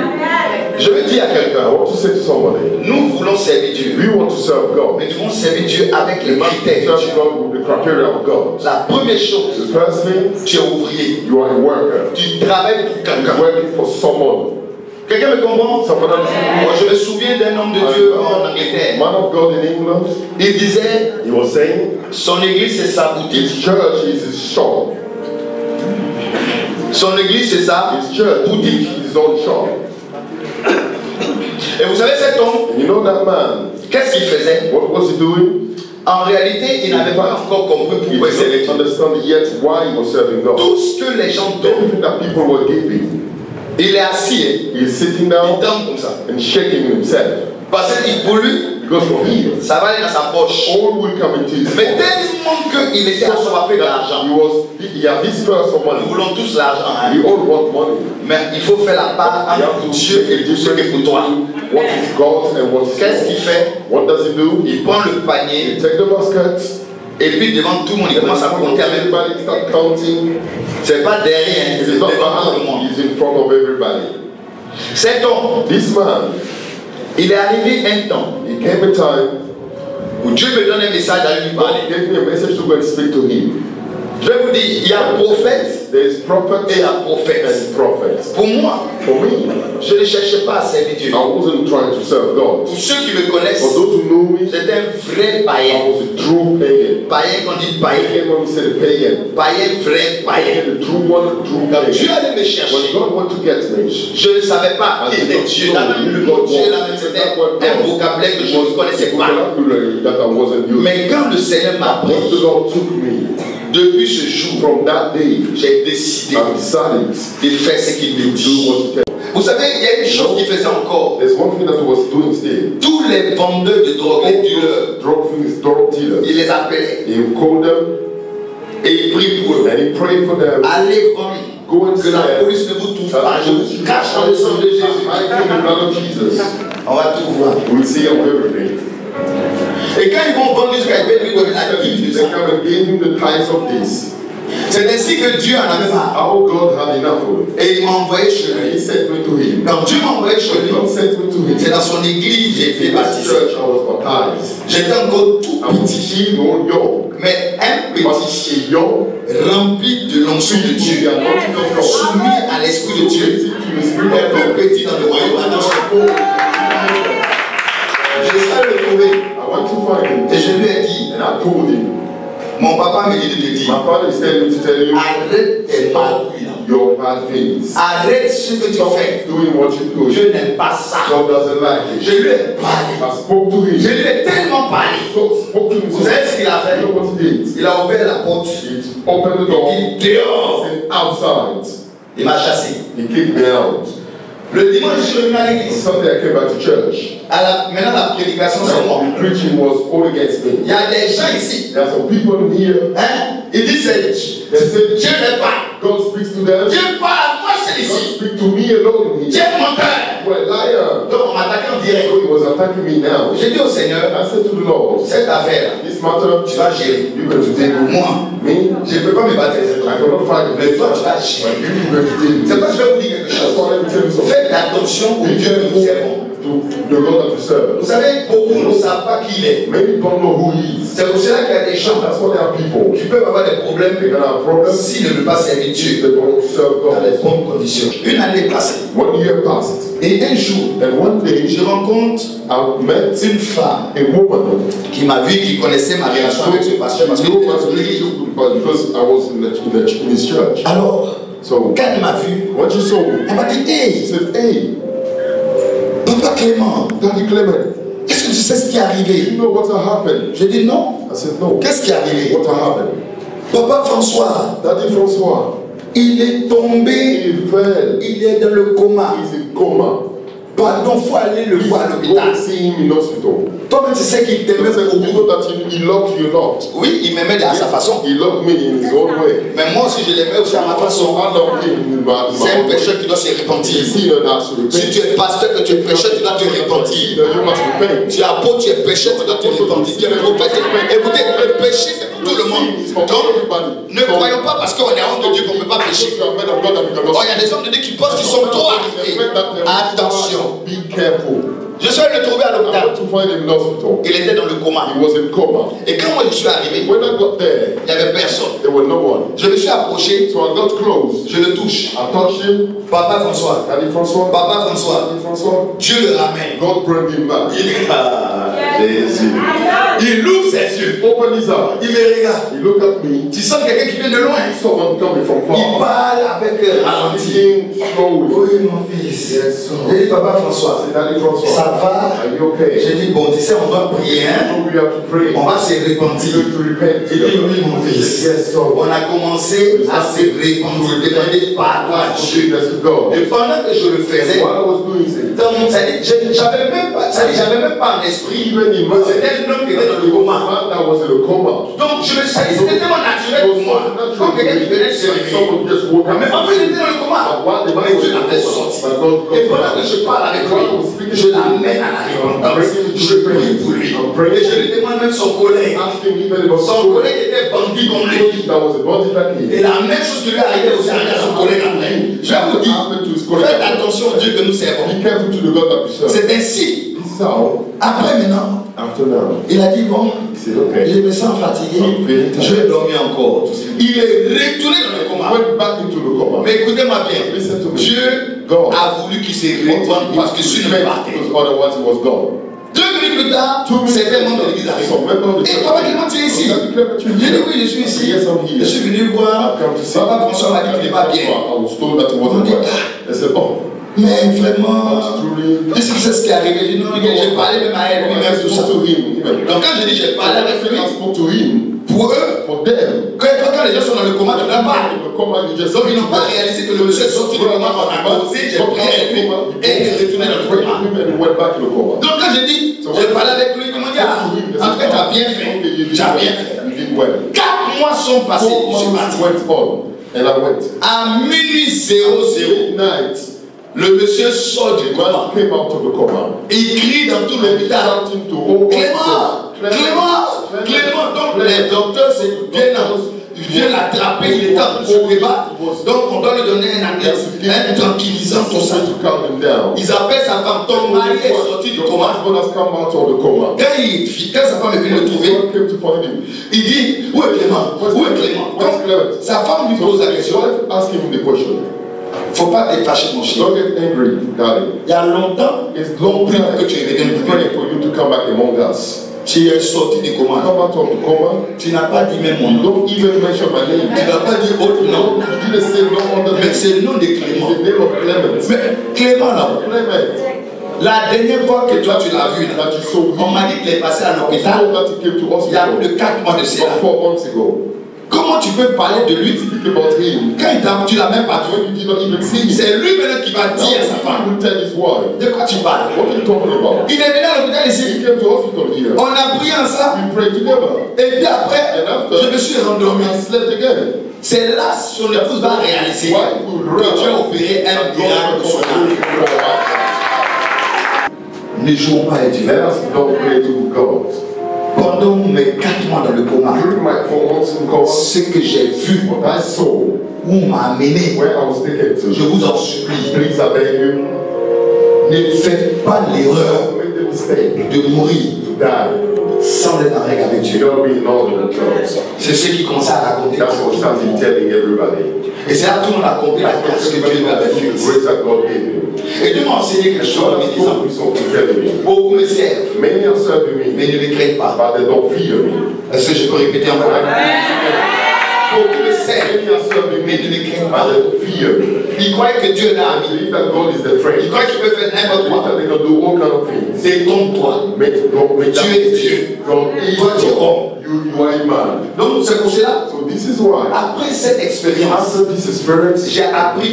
Je veux dire à I quelqu'un, want to say to somebody, nous voulons servir Dieu, we want to serve God. mais nous voulons servir Dieu avec les We must critères de serve Dieu. God with the criteria of God. La première chose, The first thing, tu es ouvrier, you are a worker. tu travailles pour You're quelqu'un. working for someone. Quelqu'un me comprend? Someone else. Moi, je me souviens d'un homme de Dieu en Angleterre. Man of God in England, Il disait, he was saying, son église c'est sa boutique. his church is his shop. Son église c'est sa His church boutique. is his own shop. Et vous savez cet homme, And you know that man, qu'est-ce qu'il faisait? what was he doing? En réalité, il n'avait pas encore compris He pourquoi il servait didn't Dieu. understand yet why he was serving God. Tout ce que les gens donnent, Everything that people were giving, il est assis, hein. he is sitting Il down tombe comme ça. and shaking himself. Parce que pour lui, Because for him, ça va aller dans sa poche. all will come into his Mais pocket. tellement qu'il était assoiffé d'argent. He had this first of Nous money. voulons tous l'argent, hein. We all want money. Mais il faut faire la part You entre have to Dieu et tout ce qui est pour toi. what is God and what is Qu'est-ce qu'il yours. fait? What does he do? Il prend le He panier take the basket. et puis devant tout le monde, il commence à compter avec. Everybody start counting. C'est pas derrière, It c'est is not devant tout le behind, monde. he's in front of everybody. Cet homme, This man, il est arrivé un temps he came a time, où Dieu me donne un message à lui God parler. gave me a message to go and speak to him. Je vais vous dire, il y a prophète There is prophet et il y a prophète. and prophets. Pour moi, For me, je ne cherchais pas à servir Dieu. I wasn't trying to serve God. Pour ceux qui me connaissent, For those who know me, j'étais un vrai I païen. was a true pagan. Païen, quand on dit païen. Pagan when we say the pagan. Païen, vrai païen. The true one, true Quand Dieu pagan. allait me When chercher, God went to get me, je ne savais pas qui était Dieu. Là même le mot Dieu, là même c'était un vocabulaire que je ne connaissais pas. vocabulary that I wasn't using. Mais quand le Seigneur m'a When the pris, Lord took me, Depuis ce jour, from that day, j'ai décidé I decided de faire ce qu'il me to do dit. what he tells. Vous savez, il y a une chose qu'il faisait encore. There's one thing that he was doing still. Tous les vendeurs de drogue, les dealers, Drug dealers. il les appelait He called them et il prie pour eux. and he prayed for them. Allez vendre, Go and que la say, police ne vous trouve pas. Je vous cache dans le sang de Jésus. I give the blood of Jesus. On va tout voir. We'll see everything. Et quand ils vont vendre jusqu'à lui donner la dîme de They ça. come and gave him the tithes of this. C'est ainsi que Dieu en avait marre. Our God had enough of it. Et il m'a envoyé chez And he lui. sent me to him. Quand Dieu m'a envoyé chez When lui, God sent me to him, c'est dans son église j'ai été in his baptisé. church I was baptized. J'étais encore tout I was petit, still not young, mais un but petit a young rempli de l'onction de people, Dieu, the anointing of God, soumis à l'esprit de Dieu, submitted to the Spirit un of peu God. petit dans le royaume. J'espère le trouver. I went to find him, Et je lui ai dit, and I told him, mon papa me dit de te dire, my father is telling me to tell you, arrête tes magouilles là. your bad things. Arrête ce que tu Stop fais. doing what you do. Je n'aime pas ça. God doesn't like it. Je lui ai parlé. I spoke to Je him. lui ai tellement parlé. Spoke to him. Vous savez ce qu'il a fait? You know what he did? Il a ouvert la porte. He opened the door. Il dit dehors. And outside. Il m'a chassé. He kicked me out. Le dimanche, je suis revenu à l'église. Sunday I came back to church. Maintenant, la prédication, c'est moi. The preaching was all against Il me. y a des gens ici. There are some people in here. Hein? Ils disent They say Dieu n'est pas. God speaks to them. Dieu parle. Moi, c'est God ici. speak to me alone Dieu here. est mon cœur. You're a liar. Donc, on m'attaque en direct. So he was attacking me now. J'ai dit au Seigneur, I said to the Lord, cette affaire, this matter, tu vas gérer. you're going to deal with Moi, me. je ne peux pas me battre. I cannot fight Mais it. toi, tu vas But gérer. you're going to deal with C'est it. pourquoi je vais vous dire quelque That's chose. why let me tell you something. Faites attention au Be Dieu que nous servons. careful to the God that we serve. Vous savez, beaucoup ne savent pas qui il est. Many don't know who he is. C'est pour cela qu'il y a des gens That's why there are people. qui peuvent avoir des problèmes They're going to have problems s'ils ne veulent pas servir if Dieu they don't serve dans les God. bonnes conditions. Une année passée, 1 year passed, et un jour, and one day je rencontre I met une femme a woman. qui m'a vu, qui connaissait ma relation avec ce pasteur parce que You j'étais know dans my son église. relationship with God because I was in his church. Alors, So quand elle m'a vu, when she saw me, elle m'a dit, she hey, said, "Hey, Papa Clément, Daddy Clement, est-ce que tu sais ce qui est do arrivé? you know what happened?" Je dis non. I said, "No." Qu'est-ce qui est arrivé? What happened? Papa François, Daddy Francois, il est tombé, he fell. il est dans le coma. He's in coma. Pardon, il faut aller le voir à Go l'hôpital. and see him in hospital. Toi-même, tu sais qu'il t'aimait He said, "You beaucoup. know that he loved you a lot. Oui, il m'aimait à sa façon. He loved me in his own way. Mais moi aussi, je l'aimais aussi à ma façon. So I love him in my C'est un own way. pécheur qui doit se repentir. He's still not to Si repent. tu es pasteur, que tu es pécheur, tu dois te repentir. You must repent. Tu es apôtre, tu es pécheur, tu dois te repentir. Tu es prophète. Écoutez, le péché, c'est pour tout le monde. Donc, ne croyons pas parce qu'on est homme de Dieu qu'on ne peut pas pécher. Oh, il y a des hommes de Dieu qui pensent qu'ils sont trop arrivés. Attention. Be careful. Je suis allé le trouver à I l'hôpital. went to find him in hospital. Il était dans le coma. He was in coma. Et quand moi je suis arrivé, When I got there, il n'y avait personne. there was no one. Je me suis approché, So I got close. je le touche. I touched him. Papa François, Daddy Francois. Papa François, Daddy Francois. Dieu le ramène. God brought him back. Il est Jésus. Il ouvre ses yeux. Open his eyes. Il me regarde. He looked at me. Tu sens quelqu'un qui vient de loin. Someone coming from Il far. parle avec ralenti. Speaking slowly. Oui, mon fils. Yes, sir. J'ai dit, Papa François, I said, Daddy Francois. ça va? Are you okay? J'ai dit, bon, tu sais, on doit prier, hein? So we have to pray. On va se You repentir. need to repent. Il dit, oui, mon fils. Yes, sir. On a commencé à se repentir, demander pardon à Dieu. Goodness to God. Et pendant que je le faisais, While I was doing it, dans mon, j'avais même pas en esprit. even in my C'était un homme qui était dans le coma. man that was in a coma. Donc je me suis dit, c'était tellement naturel pour moi. Comme quelqu'un qui venait de se réveiller. Someone just woke up. Mais en fait, il était dans le coma. But while the man Mais was Dieu l'a fait in sortir. the coma, Et pendant que je parle avec lui, je l'amène à la repentance. Je prie pour lui. Et je lui demande même son collègue. asking me if it was Son collègue était bandit comme lui. that was a body that he Et la même chose qui lui est arrivée aussi à son collègue après. Je vais vous dire, happened to his colleague. faites attention au Dieu que nous servons. Be careful to the God that we serve. C'est ainsi. This is how, Après maintenant, after now, il a dit bon, he said, okay. je me sens fatigué, je vais dormir encore. Il est retourné dans le coma. Went back into the coma. Mais écoutez-moi bien, Listen to me. Dieu God a voulu qu'il se répande parce que si ne partait. because otherwise he was gone. 2 minutes plus tard, c'était membre de l'église arrivé. Some member of the Et church. Papa Clément, tu es ici? J'ai dit oui, je suis ici. Yes, I'm here. Je suis venu voir. I've come to see Papa François m'a dit qu'il n'est pas bien. I was told that he wasn't well. I said, oh, Mais vraiment, qu'est-ce que c'est ce qui est arrivé? J'ai dit non, j'ai parlé même à elle, lui-même, tout ça. Donc quand je dis j'ai parlé avec lui, pour eux, quand les gens sont dans le coma, tu n'as pas. Donc ils n'ont pas réalisé que le monsieur est sorti du coma, on a causé, j'ai prié avec lui et il est retourné dans le coma. Donc quand je dis j'ai parlé avec lui, comment dire? En tout cas, tu as bien fait. Tu as bien fait. 4 mois sont passés, je suis parti. À minuit 00, le monsieur sort du coma. Il crie dans tout l'hôpital. Clément. Donc les docteurs viennent l'attraper, il est en train de se débattre. Donc on doit lui donner un tranquillisant, tout ça. Ils appellent sa femme, ton mari est sorti du coma. Quand sa femme est venue le trouver, il dit, où est Clément? Donc sa femme lui pose la question. Faut pas être fâché, mon chien. Il y a longtemps que tu es venu tu es sorti du coma. Tu n'as pas dit même mon nom. Tu n'as pas dit autre nom. Mais c'est le nom de Clément. Mais Clément là, la dernière fois que toi tu l'as vu, on m'a dit qu'il est passé à l'hôpital il y a plus de 4 mois de cela. Comment tu peux parler de lui quand tu l'as même pas vu? C'est lui maintenant qui va dire à sa femme. De quoi tu parles? Il est venu à l'hôpital ici. On a prié ensemble. Et puis après, je me suis rendormi. C'est là que son épouse va réaliser que Dieu a opéré un miracle sur lui. Ne jouons pas les divers. Pendant mes 4 mois dans le coma, ce que j'ai vu, où on m'a amené, je vous en supplie, ne faites pas l'erreur de mourir sans être en règle avec Dieu. C'est ce qui commence à raconter. Et c'est là que tout le monde a compris la grâce que Dieu lui avait faite. Et Dieu m'a enseigné quelque chose en me disant, beaucoup me servent, mais ne les craignent pas. Est-ce que je peux répéter encore? Beaucoup me servent, mais ne les craignent pas. Ils croient que Dieu est un ami. Ils croient qu'il peut faire n'importe quoi. Détrompe-toi. Dieu est Dieu. Toi tu es homme. Donc c'est pour cela, après cette expérience, j'ai appris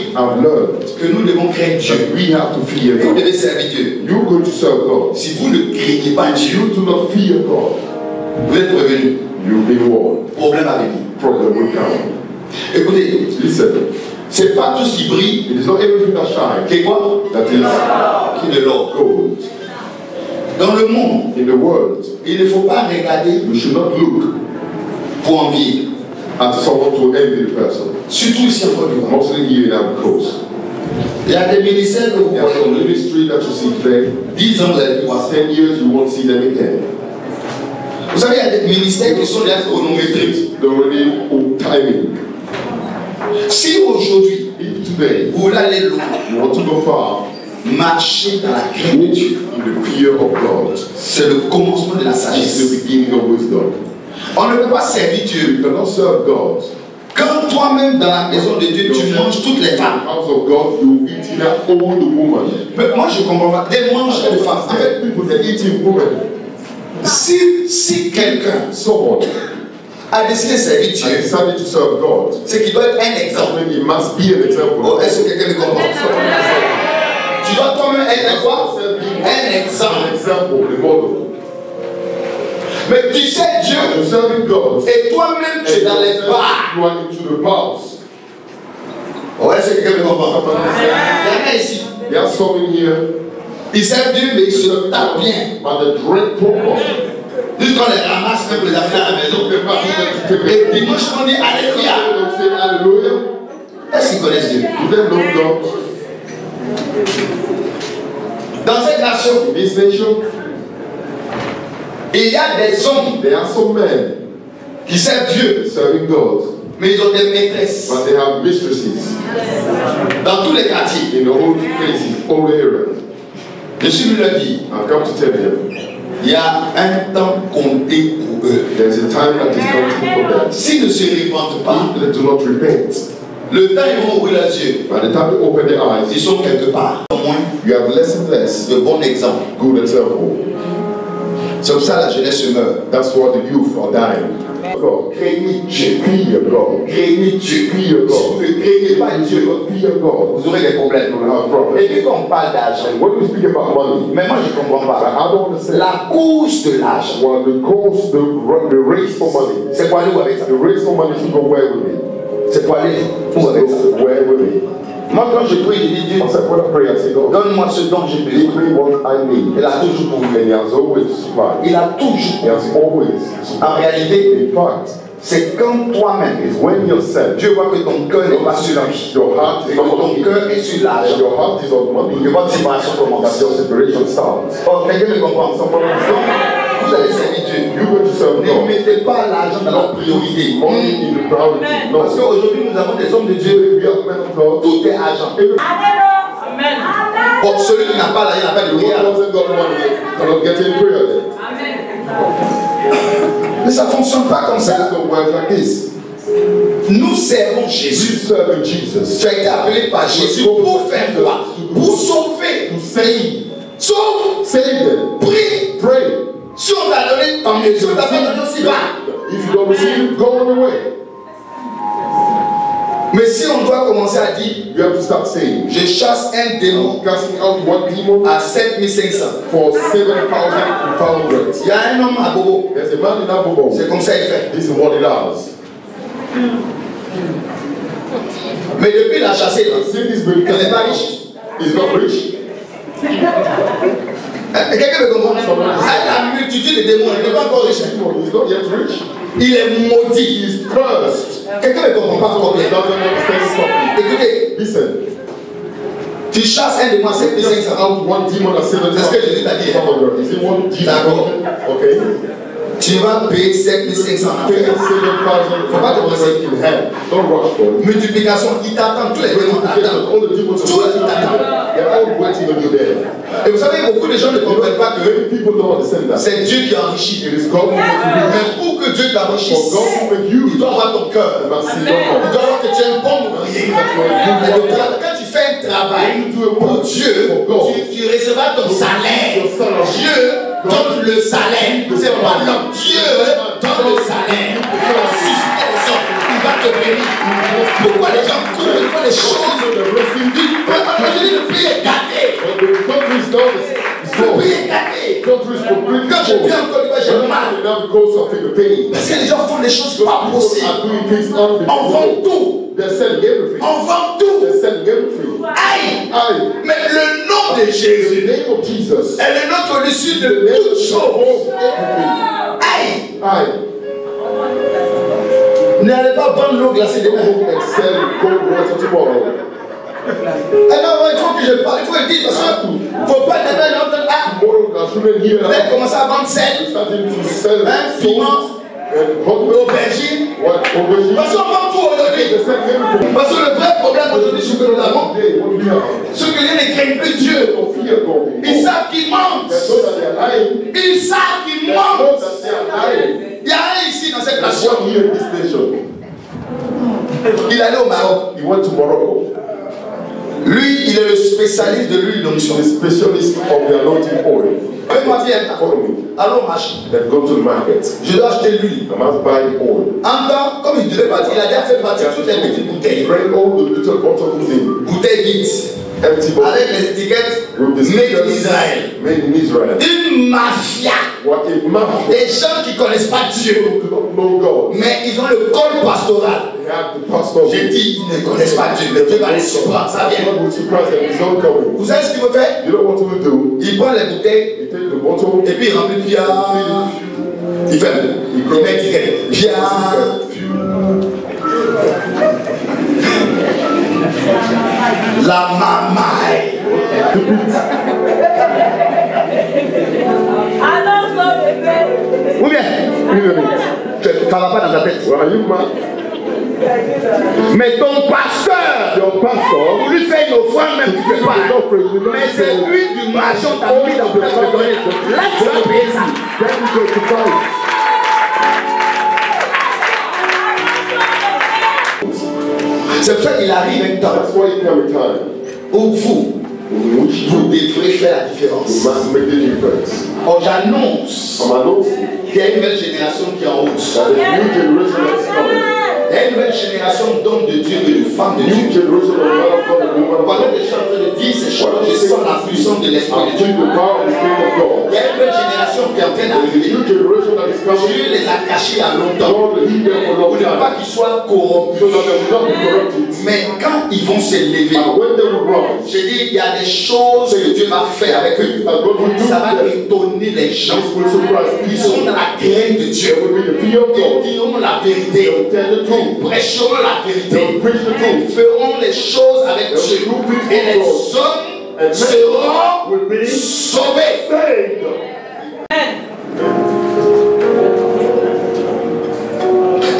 que nous devons craindre Dieu. Vous devez servir Dieu. Si vous ne craignez pas Dieu, vous êtes prévenus. Problème avec vous. Écoutez, c'est pas tout ce qui brille qui est quoi? Qui est de l'or. Dans le monde, il ne faut pas regarder pour envier. Surtout ici en Côte d'Ivoire. Il y a des ministères que vous voyez. 10 ans, vous allez voir. 10 years, you won't see them again. Vous savez, il y a des ministères qui sont déjà chronométriques. Si aujourd'hui, vous voulez aller loin, marcher dans la crainte de Dieu, c'est le commencement de la sagesse. On ne peut pas servir Dieu quand toi-même dans la maison de Dieu tu manges toutes les femmes. Moi je comprends pas. Des mangeurs de femmes. Si quelqu'un a décidé de servir Dieu, c'est qu'il doit être un exemple. Oh, est-ce que quelqu'un me comprend? Tu dois toi-même être quoi? Un exemple. Mais tu sais Dieu, et toi-même tu es dans les bars. Oh, est-ce que quelqu'un me comprend? Il y en a ici. Ils servent Dieu, mais ils se tapent bien. Juste qu'on les ramasse même pour les amener à la maison. Et dimanche, on dit Alléluia. Est-ce qu'ils connaissent Dieu? Dans cette nation, il y a des hommes qui servent Dieu, mais ils ont des maîtresses dans tous les quartiers. Je suis venu leur dire, il y a un temps compté pour eux. S'ils ne se répandent pas, Le temps ils vont ouvrir les yeux. By the time they open their eyes, Ils sont quelque part. Au moins, you have less and less de bons exemples. good example. C'est comme ça la jeunesse se meurt. That's why the youth are dying. God, Craignez Dieu. fear God. Craignez Dieu. Fear Si vous God. ne craignez pas Dieu, Fear God. vous aurez des problèmes. You will have problems. Et puis quand on parle d'argent, When we speak about money, mais moi je ne comprends pas. I don't understand. La course de l'argent, Well, the race for money. c'est pour aller où avec ça? The race for money is to go where with me. C'est pour aller où avec ça? Where with me? Moi quand je prie, je dis Dieu, I said, when I pray, I say, God, donne-moi ce dont j'ai give besoin. me what I need. Il a toujours pour And vous. He has always supplied. Il a toujours. He has always En supplied. réalité, In fact, c'est quand toi-même, it's when yourself, Dieu voit que ton cœur n'est pas sur lui. your heart Et is que not ton on cœur money. est sur l'argent. Your heart is on money. Que votre séparation That's commence. your separation starts. Oh, quelqu'un me comprend. Vous allez servir Dieu. You go to serve Ne God. mettez pas l'argent dans la priorité. Money in the priority. Parce No. qu'aujourd'hui, nous avons des hommes de Dieu. We are men of God. Tout est argent. Amen. Bon, celui qui n'a pas l'argent n'a pas de The one prière. who hasn't got money cannot get in prayer then. Mais ça ne fonctionne pas comme That ça. is not work like this. Nous servons Jésus. You serve Jesus. Tu as été appelé par Jésus pour faire quoi? Pour sauver. To save. Sauve. Save them. Prie. Pray. Si on t'a donné, tant mieux. Si on t'a pas donné aussi, va. If you don't receive it, go on the way. Mais si on doit commencer à dire, You have to start saying, je chasse un démon casting out one demon à 7500. for 7,500. Il y a un homme à Bobo. There's a man in Abobo. C'est comme ça qu'il fait. This is what it does. Mais depuis il a chassé, là, Sin is being il n'est cast pas out. riche. He's not rich. Quelqu'un me comprend? Avec la multitude de démons, il n'est pas encore riche. He's not yet rich. Il est maudit. He's cursed. Quelqu'un ne comprend pas encore He bien. doesn't understand something. Écoutez, Listen. tu chasses un démon à Cast 7500. out one demon at C'est ce que Jésus t'a dit. 7,500. Is it what Jesus D'accord. Okay. Tu vas payer 7500 en Pay affaires. 7,500 Faut pas te presser. in hell. Don't rush for it. Multiplication, il t'attend. Tous les démons t'attendent. All the demons Tout le monde t'attend. they're all waiting on you there. Et vous savez, beaucoup de gens ne comprennent pas que People don't understand that. c'est Dieu qui enrichit. It is God who makes you rich. Mais pour que Dieu t'enrichisse, For God to make you il doit avoir ton cœur. you must see Il God. doit voir que tu es un bon ouvrier. Quand tu fais un travail pour Dieu, tu recevras ton salaire. Dieu donne le salaire. C'est pas l'homme. Dieu donne le salaire. Il va susciter les hommes. Il va te bénir. Pourquoi les gens courent, ils font des choses? Aujourd'hui, le pays est gâté. But the country's done is Le pays est gâté. country's completely Quand je full. viens en Côte d'Ivoire, j'ai mal. Now because of the pain. Parce que les gens font des choses pas People possibles. are doing things On vend unbelievable. tout. They're selling everything. On vend tout. They're selling everything. Aïe. Aye. Mais le nom de The Jésus name of Jesus. est le nom au-dessus de The name toutes of choses. everything. Aïe. Aye. N'allez pas vendre l'eau glacée demain. Go and sell cold water tomorrow. Ah non, il faut que je parle, il faut le dire parce qu'il ne faut pas demain entendre. Ah, Tomorrow, I shouldn't hear vous allez that. commencer à vendre sel, Starting to sell piment, and hot milk. aubergine. What aubergine? Parce qu'on vend tout aujourd'hui. They sell everything. Parce que le vrai problème aujourd'hui, c'est que nous avons, Today, what do you have? ceux que les gens ne craignent plus Dieu. Don't fear God. Ils savent qu'ils mentent. They know that they are lying. Ils savent qu'ils They know mentent. that they are lying. Il y a un ici dans cette There's nation. one here in this nation. Il allait au Maroc. He went to Morocco. Lui, il est le spécialiste de l'huile d'onction. The specialist of the anointing oil. Fais-moi viens. Follow me. Allons au marché. Then go to the market. Je dois acheter l'huile. I must buy the oil. En temps, comme il devait partir, il a déjà fait partir toutes les petites bouteilles. Bring all the little bottles in. Bouteilles vides. Empty bottles. Avec les étiquettes With the Made in stickers Israel. made in Israel. Une mafia. What a mafia. Des gens qui ne connaissent pas Dieu. People do not know God. Mais ils ont le col pastoral. They have the pastor. J'ai dit, ils ne connaissent pas Dieu. Mais Dieu va les surprendre. Ça vient. God will surprise them. He's not coming. Vous savez ce qu'il veut faire? You know what he will do? Il prend les bouteilles He take the bottle. et puis il remplit bien. Il fait. Il met l'étiquette. Bien. La mamaille. Ou bien, tu ne vas pas dans ta tête. Well, you man, Mais ton pasteur, your pastor, pour lui faire une offrande, même tu ne peux pas. Mais c'est lui du marchand, t'as envie d'en faire te donner. Là, tu vas payer ça. then you go to Christ. C'est pour ça qu'il arrive un temps That's why it came a time où vous in which devrez faire la you différence. must make the difference. Or j'annonce I'm announcing qu'il y a une nouvelle génération qui est en route. that a new generation is coming. Il y a une nouvelle génération d'hommes de Dieu et de femmes de New Dieu. generation of man of God and woman of Pendant God. que je suis en train de dire ces choses, je sens la puissance de l'Esprit I'm de Dieu. doing the power of the Spirit of God. Il y a une nouvelle génération qui est en train There is a d'arriver. new generation that is coming. Dieu les a cachés à longtemps. God will heal them for Pour long ne pas time. qu'ils soient So corrompus. that they will not be corrupted. Mais quand ils vont s'élever, And when they will rise, je dis, il y a des choses que Dieu va faire avec eux. and God will do Ça va them. étonner les gens. This will surprise Ils people. seront dans la crainte de Dieu. There will be the fear of Ils God. diront la vérité. They will tell the truth. Ils prêcheront la They vérité. will preach the Ils truth. feront les choses avec Dieu. Et les hommes seront Will be sauvés. saved.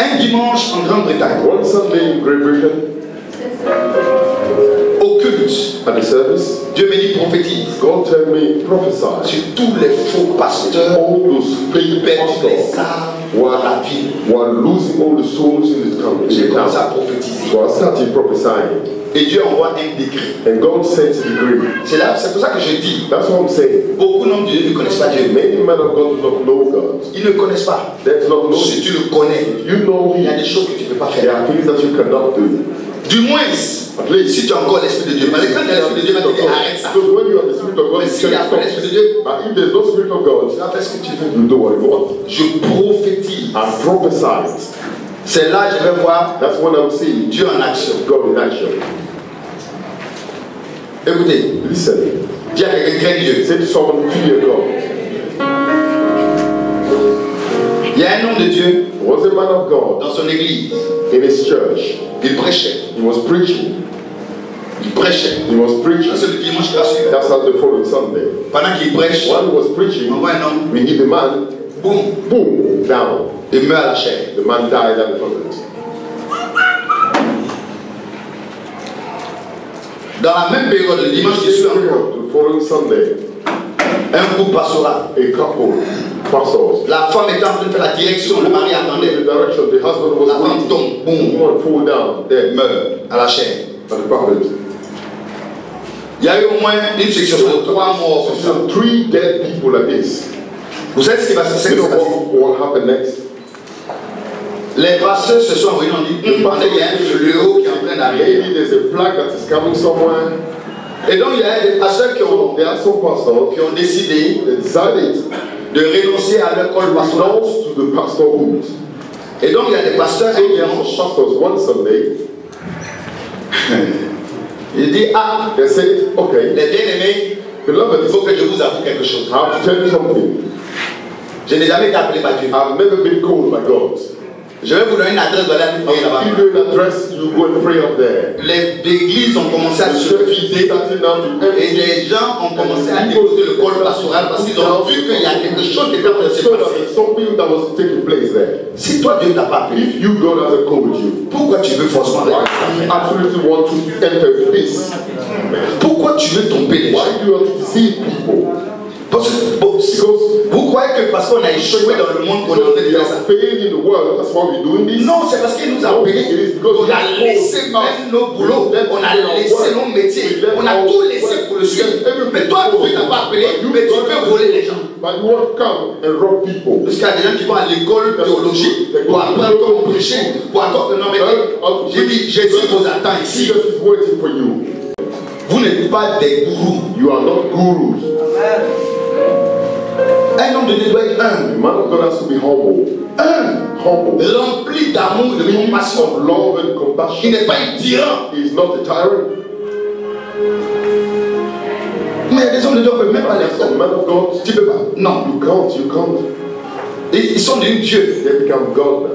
Un dimanche en Grande-Bretagne, One Sunday in Great Britain, au culte, at the service, Dieu me dit prophétise God told me prophesy. sur tous les faux pasteurs All those qui fake perdent les pastors âmes dans la vie. were losing all the souls in this country. J'ai commencé à prophétiser. So I started prophesying, Et Dieu envoie un décret. and God sent a decree. C'est pour ça que je dis, That's what I'm saying. beaucoup d'hommes de Dieu ne connaissent pas Dieu. Many men of God do not know God. Ils ne connaissent pas. They do not know Si Him. tu le connais, You know il y a Him. des choses que tu ne peux pas There faire. are things that you cannot do. Du moins, si tu as encore l'Esprit de Dieu. Parce que quand tu as l'Esprit de Dieu, il va te dire arrête ça. Because when you have the Spirit of God, Mais you s'il n'y a pas can't l'Esprit de stop. Dieu, But if there's no Spirit of God, tu vas faire ce que tu veux. you do what you want. Je prophétise. I prophesied. C'est là que je vais voir That's when I'm seeing Dieu en action. God in action. Écoutez, Listen. dis à quelqu'un crains Dieu. Say to someone, fear God. Il y a un homme de Dieu There was a man of God dans son église. in his church. Il prêchait. He was preaching. Il prêchait. He was preaching. C'est le dimanche qui va suivre. That's how the following Sunday. Pendant qu'il prêche, While he was on preaching, voit un homme, we hit the man, boum, boom, down. il meurt à la chair. The man died at the moment. Dans la même période, le dimanche qui suit encore, The following Sunday, un couple pastoral. a couple, pastors, La femme était en train de faire la direction, le mari in attendait. the direction the husband was La femme going. tombe, The boum, woman fall down, dead, meurt à la chair. at the prophet. Il y a eu au moins une section de 3 morts comme ça. So 3 dead people like this. Vous savez ce qui va se passer? You know what happened next? Les pasteurs se sont réunis, on dit, il y a un fléau qui est en train d'arriver. Maybe there's a plague that is coming somewhere. Et donc il y a des pasteurs qui There are some pastors ont décidé that decided de renoncer à leur to col pastoral. renounce to the pastorhood. Et donc il y a des pasteurs So qui there are ont some pastors one Sunday, il dit, ah, they said, okay, les bien-aimés, il beloved, faut que je vous avoue quelque chose. I have to tell you something. Je n'ai jamais été appelé par Dieu. I've never been called by God. Je vais vous donner une adresse de aller prier là-bas. If you an address, you go and pray up there. Les églises ont commencé à se vider Starting now to et les gens ont commencé à déposer le col pastoral parce qu'ils ont vu qu'il y a quelque chose qui était en train de se So that passer. there's something that was taking place there. Si toi Dieu ne t'a pas appelé, If you, God hasn't called you, pourquoi tu veux forcément why rester? do you absolutely want to enter into this? Pourquoi tu veux tomber les gens? Why do you want to deceive people? Parce que vous croyez que parce qu'on a échoué dans le monde qu'on est en train de We faire are ça? failing in the world, that's why we're doing this. Non, c'est parce qu'il nous a appelés. On a laissé même nos boulots, on a laissé nos métiers, on a tout laissé pour le suivre. Mais toi, Dieu t'a pas appelé, mais tu peux voler les gens. But you want to come and rob people. Parce qu'il y a des gens qui vont à l'école théologique pour apprendre comment prêcher, pour encore. Non, mais j'ai dit, Jésus vous attend ici. Jesus is waiting for you. Vous n'êtes pas des gourous. You are not gurus. Un homme de Dieu doit être The humble. man of God has to be humble. Humble. Rempli d'amour, de compassion. Of love and Il compassion. n'est pas un tyran. He is not a tyrant. Mais il y a des hommes de Dieu qui ne peuvent même pas As a les man of God, Tu ne peux pas. Non. you can't. Ils sont devenus Dieu. They become God now.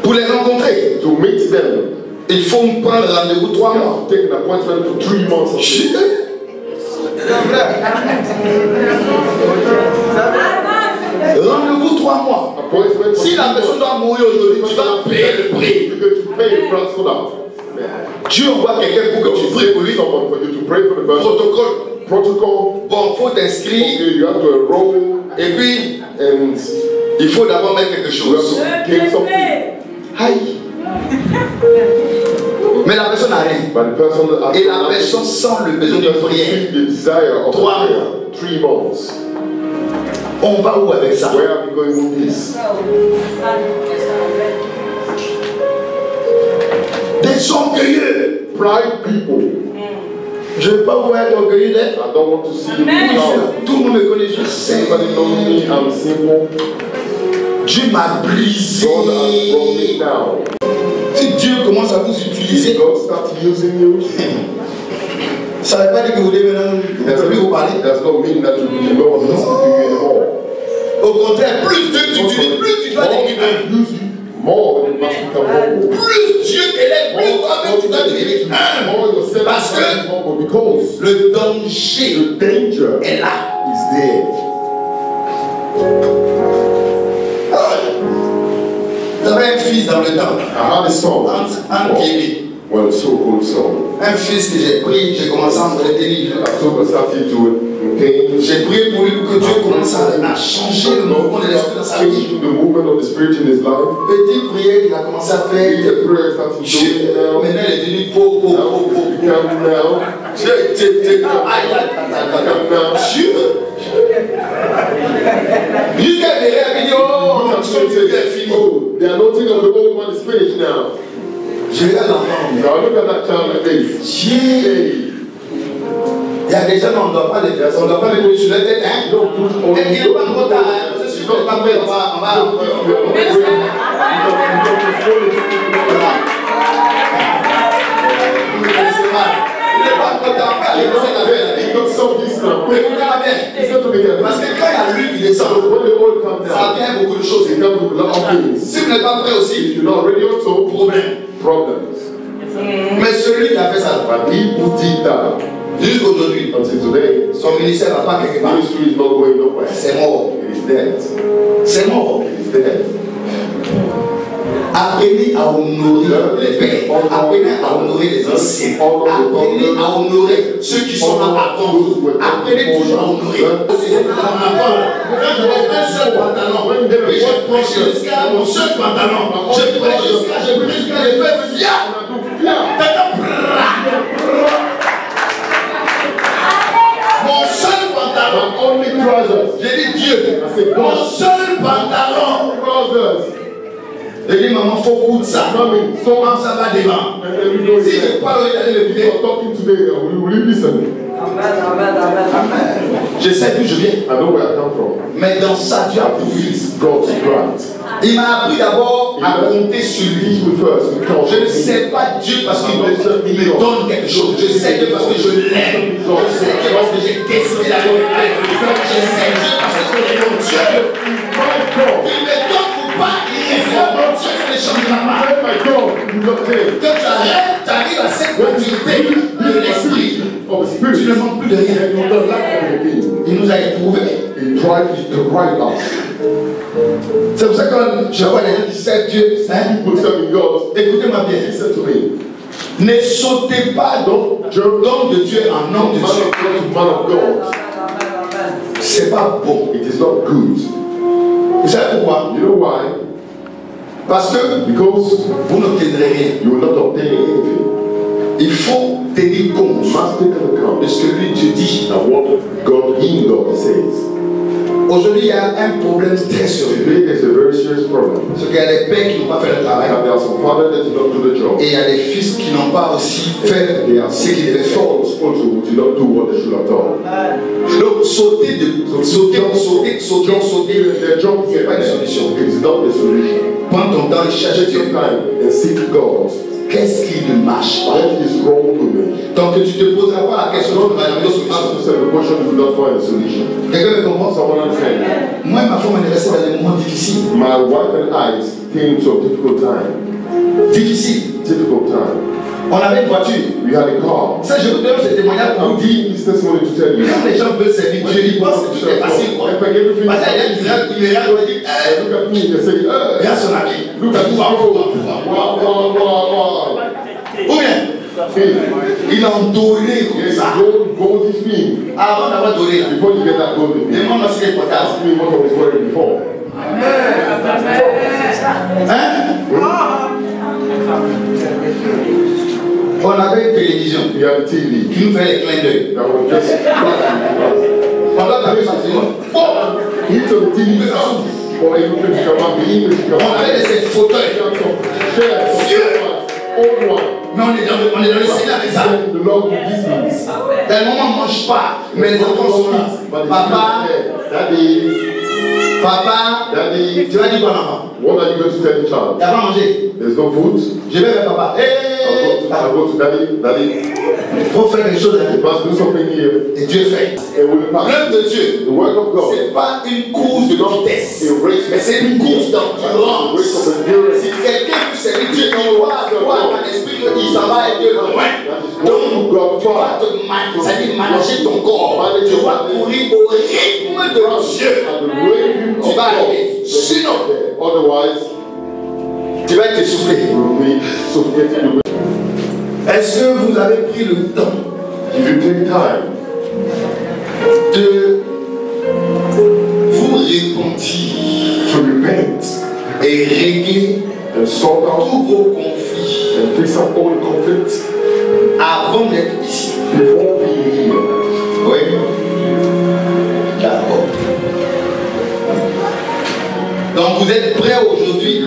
Pour les rencontrer, To meet them, il faut prendre rendez-vous 3 you mois. have to take an appointment for 3 months. Rendez-vous 3 mois. Appointment for Si la 3 personne months. doit mourir aujourd'hui, tu vas payer le prix. You're going to pay the price for that. Dieu envoie quelqu'un pour que tu pries pour lui. Someone for you to pray for the person. Protocole. Protocol. Bon, il faut t'inscrire. Okay, you have to enroll Et puis, and il faut d'abord mettre quelque you have chose. to gain something. Aïe. Mais la personne n'a rien. Et la personne sent le besoin de prière. 3 mois. 3 months. On va où avec ça? Where are we going with this? Des orgueilleux. Pride people. Je ne veux pas vous être orgueilleux d'être. I don't want to see you proud. Tout le monde me connaît, je sais. Everybody knows me, I'm simple. Dieu m'a brisé. God has brought me down. Si Dieu commence à vous utiliser, God starts using you. ça ne veut pas dire que vous devez maintenant plus vous parler. Does not mean that you will no one listen to you anymore. Au contraire, plus Dieu t'utilise, plus tu dois devenir un. More when you must become humble. Plus Dieu t'élève, plus toi-même tu dois devenir un. Parce que le danger est là. Is there. J'avais un fils dans le temps. I had a son. Un Kébé. Well, so-called son. Un fils que j'ai pris, j'ai commencé à me retenir. J'ai prié pour lui pour que Dieu commence à changer le mouvement de l'esprit dans sa vie. The movement of the spirit in his life. Petite prière, il a commencé à faire. Maintenant, il est devenu pauvre. They are noting of the old man is finished now. Je regarde l'enfant. Now look at that child like this. Il y a des gens, on ne doit pas les couler sur la tête. Hein? Il n'est pas trop tard. Je suis pas prêt. On va. Parce que quand il y a lui qui descend, ça vient beaucoup de choses. Si vous n'êtes pas prêt aussi, problème. Mais celui qui a fait ça, jusqu'aujourd'hui, son ministère n'a pas quelque part. C'est mort. C'est mort. Apprenez à honorer les pères, apprenez à honorer les anciens, apprenez à honorer ceux qui sont là avant vous, apprenez toujours à honorer. Quand je vois un seul pantalon, et je prends jusqu'à mon seul pantalon, je prends jusqu'à je peux fier. Mon seul pantalon, j'ai dit Dieu, mon seul pantalon. Je dis maman, faut coudre ça. Comment ça va devant? Si je parle, il allait le dire. Je sais d'où je viens. Mais dans ça, Dieu a pourvu. Il m'a appris d'abord à compter sur lui. Je ne sais pas Dieu parce qu'il me donne quelque chose. Je sais Dieu parce que je l'aime. Je sais Dieu parce que j'ai testé la vérité. Je sais Dieu parce que c'est mon Dieu. Il me donne ou pas, il est mon Dieu, ça ne changera pas. Quand tu arrives à cette maturité de l'esprit, tu ne manques plus de rien. Il nous a éprouvés. C'est pour ça que je vois les gens qui servent Dieu. Écoutez-moi bien. Ne sautez pas d'homme de Dieu en homme de Dieu. C'est pas bon. It is not good. Vous savez pourquoi? You know why? Parce que vous n'obtiendrez rien. You will not obtain anything. Il faut tenir compte de ce que lui Dieu dit. And what God says. Aujourd'hui, il y a un problème très sérieux. It's a very serious problem. Parce qu'il y a des pères qui n'ont pas fait le travail. And there are some fathers that did not do the job. Et il y a des fils qui n'ont pas aussi fait ce qu'ils devaient faire. Sons also who did not do what they should have done. Donc, sauter, their job, ce n'est pas une solution. It is not the solution. Prends ton temps et cherche Dieu. And seek God. Qu'est-ce qui ne marche pas? What is wrong with me? Tant que tu ne te poseras pas la question, tu vas trouver une solution. You will not find a solution. Quelqu'un me comprend? Someone understand? Moi et ma femme, on est restés dans des moments difficiles. My wife and I came to a difficult time. Difficult time. On avait une voiture. We had a car. Ça, je vous donne ce témoignage pour vous dire. This testimony to tell you. Quand les gens veulent servir Dieu, ils pensent que tout est facile. Parce qu'il y a des gens qui me regardent et disent, look at me, they say, regarde son habit. look at Wow. Ou bien, il a endoré comme ça. Golden thing. Avant d'avoir doré là. Before you get that golden thing. Demande-moi ce qu'il est important. Ask me what I was wearing before. Hein? On avait une télévision qui nous fait les clins d'œil. Pendant la télévision, on avait des fauteuils. Mais on est dans le Sénat avec ça. Tellement on ne mange pas. Mais les enfants sont là. Papa, Daddy, tu vas dire quoi l'enfant? What are you going to tell the child? Tu n'as pas mangé. There's no food. Je vais avec papa. I'll go to Daddy. Il faut faire quelque chose. You must do something here. Et Dieu fait. L'œuvre de Dieu, The work of God. ce n'est pas une course de vitesse, mais c'est une course d'endurance. Si quelqu'un peut servir Dieu, il doit avoir un esprit qui dit ça va être loin. Donc, tu dois te manager ton corps. Tu dois courir au rythme de Dieu. Tu vas arriver. Sinon, otherwise, tu vas être essoufflé. Est-ce que vous avez pris le temps de vous repentir et régler tous vos conflits avant d'être ici? Oui. D'accord. Donc vous êtes prêts aujourd'hui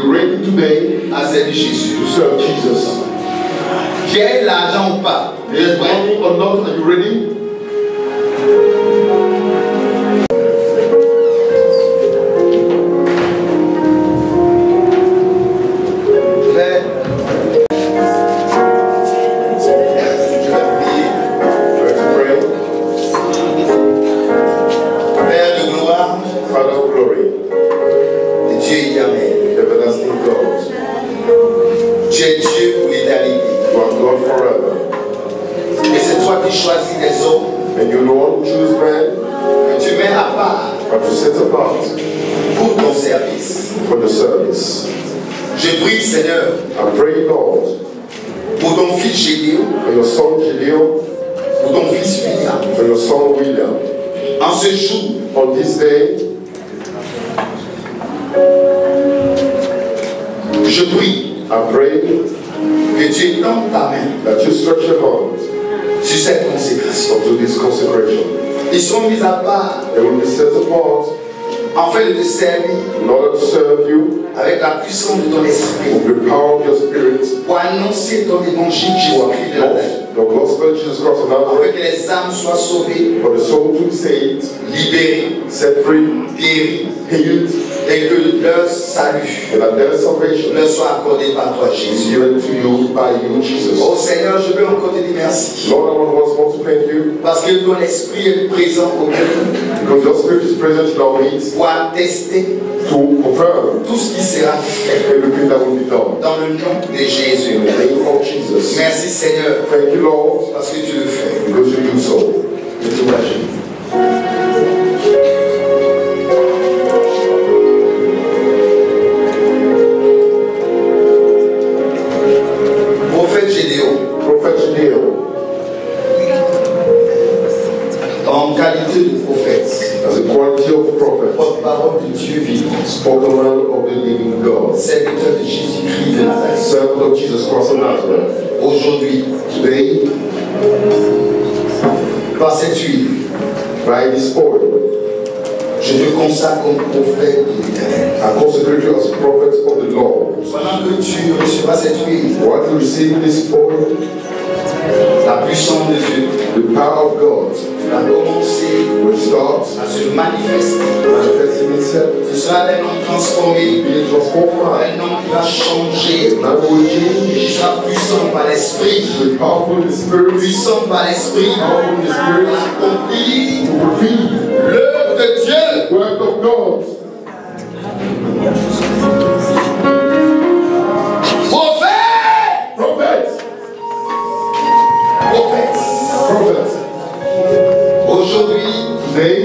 à servir Jésus. Qui est l'argent ou pas? Vous êtes prêts? Are you ready? Je prie, Seigneur, pour ton fils Gédéon, pour ton fils William, en ce jour, on this day, je prie que tu étends ta main that you stretch your hand sur cette consécration. to this consecration. Ils seront mis à part They will be set apart afin de te servir in order to serve you avec la puissance de ton esprit with the power of your spirit. pour annoncer ton évangile Jésus-Christ de la terre. The gospel of Jesus Christ on earth, Afin que les âmes soient sauvées, for the soul to be saved, libérées, set free, guéries, healed, et que leur salut and that their salvation leur soit accordé par toi, is Jésus. given to you by you, Jesus. Oh Seigneur, je veux encore te dire merci. Lord, I want to thank you Parce que ton esprit est présent au cœur because your spirit is present in our midst pour attester to confirm tout ce qui sera fait everything that will be done. dans le nom de Jésus. In the name of Jesus. Merci Seigneur Thank you, Lord, parce que tu le fais. because you do so. De tout agir. Prophète Gédéon, Prophet Gideon, en qualité de prophète, as a quality of prophet, porte-parole de Dieu vivant, spoken man of the living God, serviteur de Jésus-Christ de Nazareth, servant of Jesus Christ of Nazareth, aujourd'hui, today, par cette huile, by this oil, je te consacre comme prophète de l'Éternel. I consecrate you as prophet of the Lord. Pendant que tu recevras cette huile, While you receive this oil, la puissance de Dieu the power of God va commencer will start à se manifester. manifesting itself, Ce sera un homme transformé, being transformed, un homme qui va changer, that will change, qui sera puissant par l'esprit, be powerful in the spirit, puissant par l'esprit, powerful in the spirit, accomplir to fulfill l'œuvre de Dieu. the work of God. Prophète, Prophet, prophète. prophet, Aujourd'hui, today,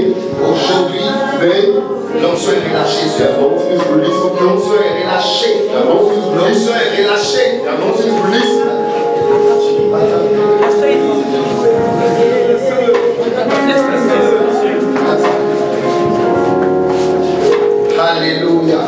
l'onction est relâchée sur the anointing is released on you. l'onction est relâchée. The anointing is released. L'onction est relâchée. The anointing is released. Alléluia.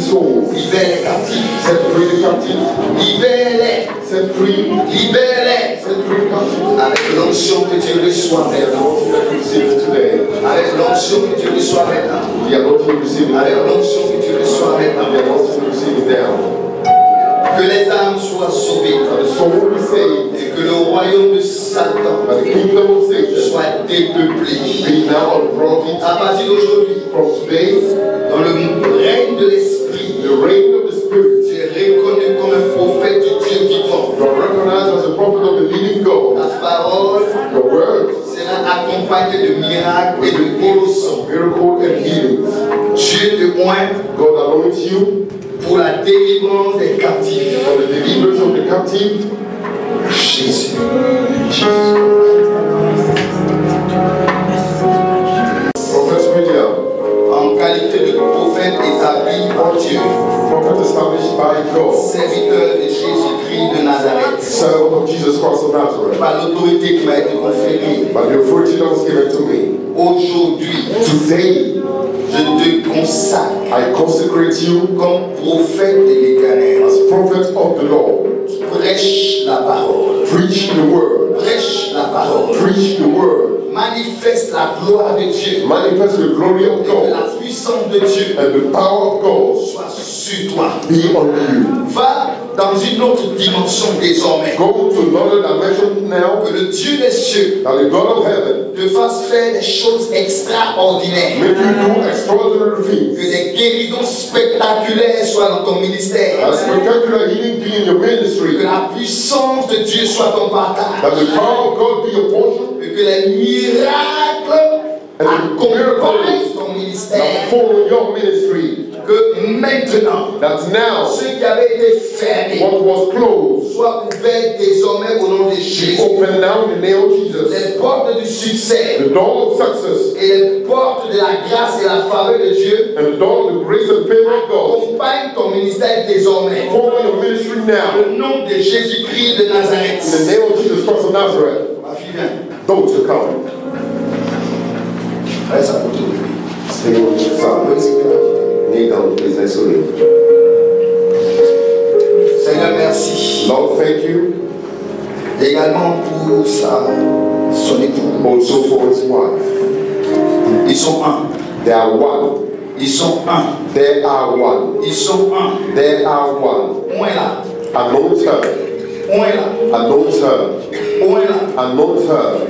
souls. Libère les captifs. Set free the captives. Libère-les. Set free. Libère-les. Set free the captives. Avec l'onction que tu reçois maintenant. Avec l'onction que tu reçois maintenant. We are going to receive it. Avec l'onction que tu reçois maintenant. We are going to receive it now. Que les âmes soient sauvées. And the soul will be saved. Et que le royaume de Satan And the kingdom of Satan soit dépeuplé. be now unbroken. À partir d'aujourd'hui, From today, dans le règne de l'esprit, the reign of the Spirit, tu es reconnu comme un prophète du Dieu vivant. you are recognized as a prophet of the living God. Ta parole Your word, sera accompagnée de miracles et de guérisons. miracle and healings. Dieu te oint God anoints you pour la délivrance des captifs. for the deliverance of the captive. Jésus. Prophet William, En qualité de prophète établi par Dieu, prophet established by God, serviteur de Jésus-Christ de Nazareth, servant of Jesus Christ of Nazareth, par l'autorité qui m'a été conférée, by the authority that was given to me. aujourd'hui, Today, je te consacre I consecrate you comme prophète de l'Éternel. as prophet of the Lord. Prêche la parole. Preach the word. Prêche la parole. Preach the word. Manifeste la gloire de Dieu. Manifest the glory of Et que God la puissance de Dieu and the power of God soit sur toi. be on you. Va dans une autre dimension désormais. Go to another dimension now, Que le Dieu des cieux that the God of heaven te fasse faire des choses extraordinaires. make you do extraordinary Que things. des guérisons spectaculaires soient dans ton ministère. That spectacular healing be in your Que ministry. la puissance de Dieu soit ton partage. That the power of God be your portion. Et que les miracles accompagnent ton ministère. That follow your ministry. Que maintenant, That now ce qui avait été fermé what was closed soit ouvert désormais au nom de be Jésus. open now in the name of Jesus. Les portes du succès The door of success et les portes de la grâce et la faveur de Dieu and the door of the grace and favor of God accompagnent ton ministère désormais. follow your ministry now. Au nom de Jésus-Christ de In the Nazareth. name of Jesus Christ of Nazareth. Ma fille, viens. Those who come. Reste à côté. Stay on your side. Kneel down, please, I saw you. Seigneur, merci. Lord, thank you. Également pour son époux. Also for his wife. Ils sont un. They are one. Ils sont un. They are one. Ils sont un. They are one. On est là. Anoint her. On est là. Anoint her. On est là. Anoint her.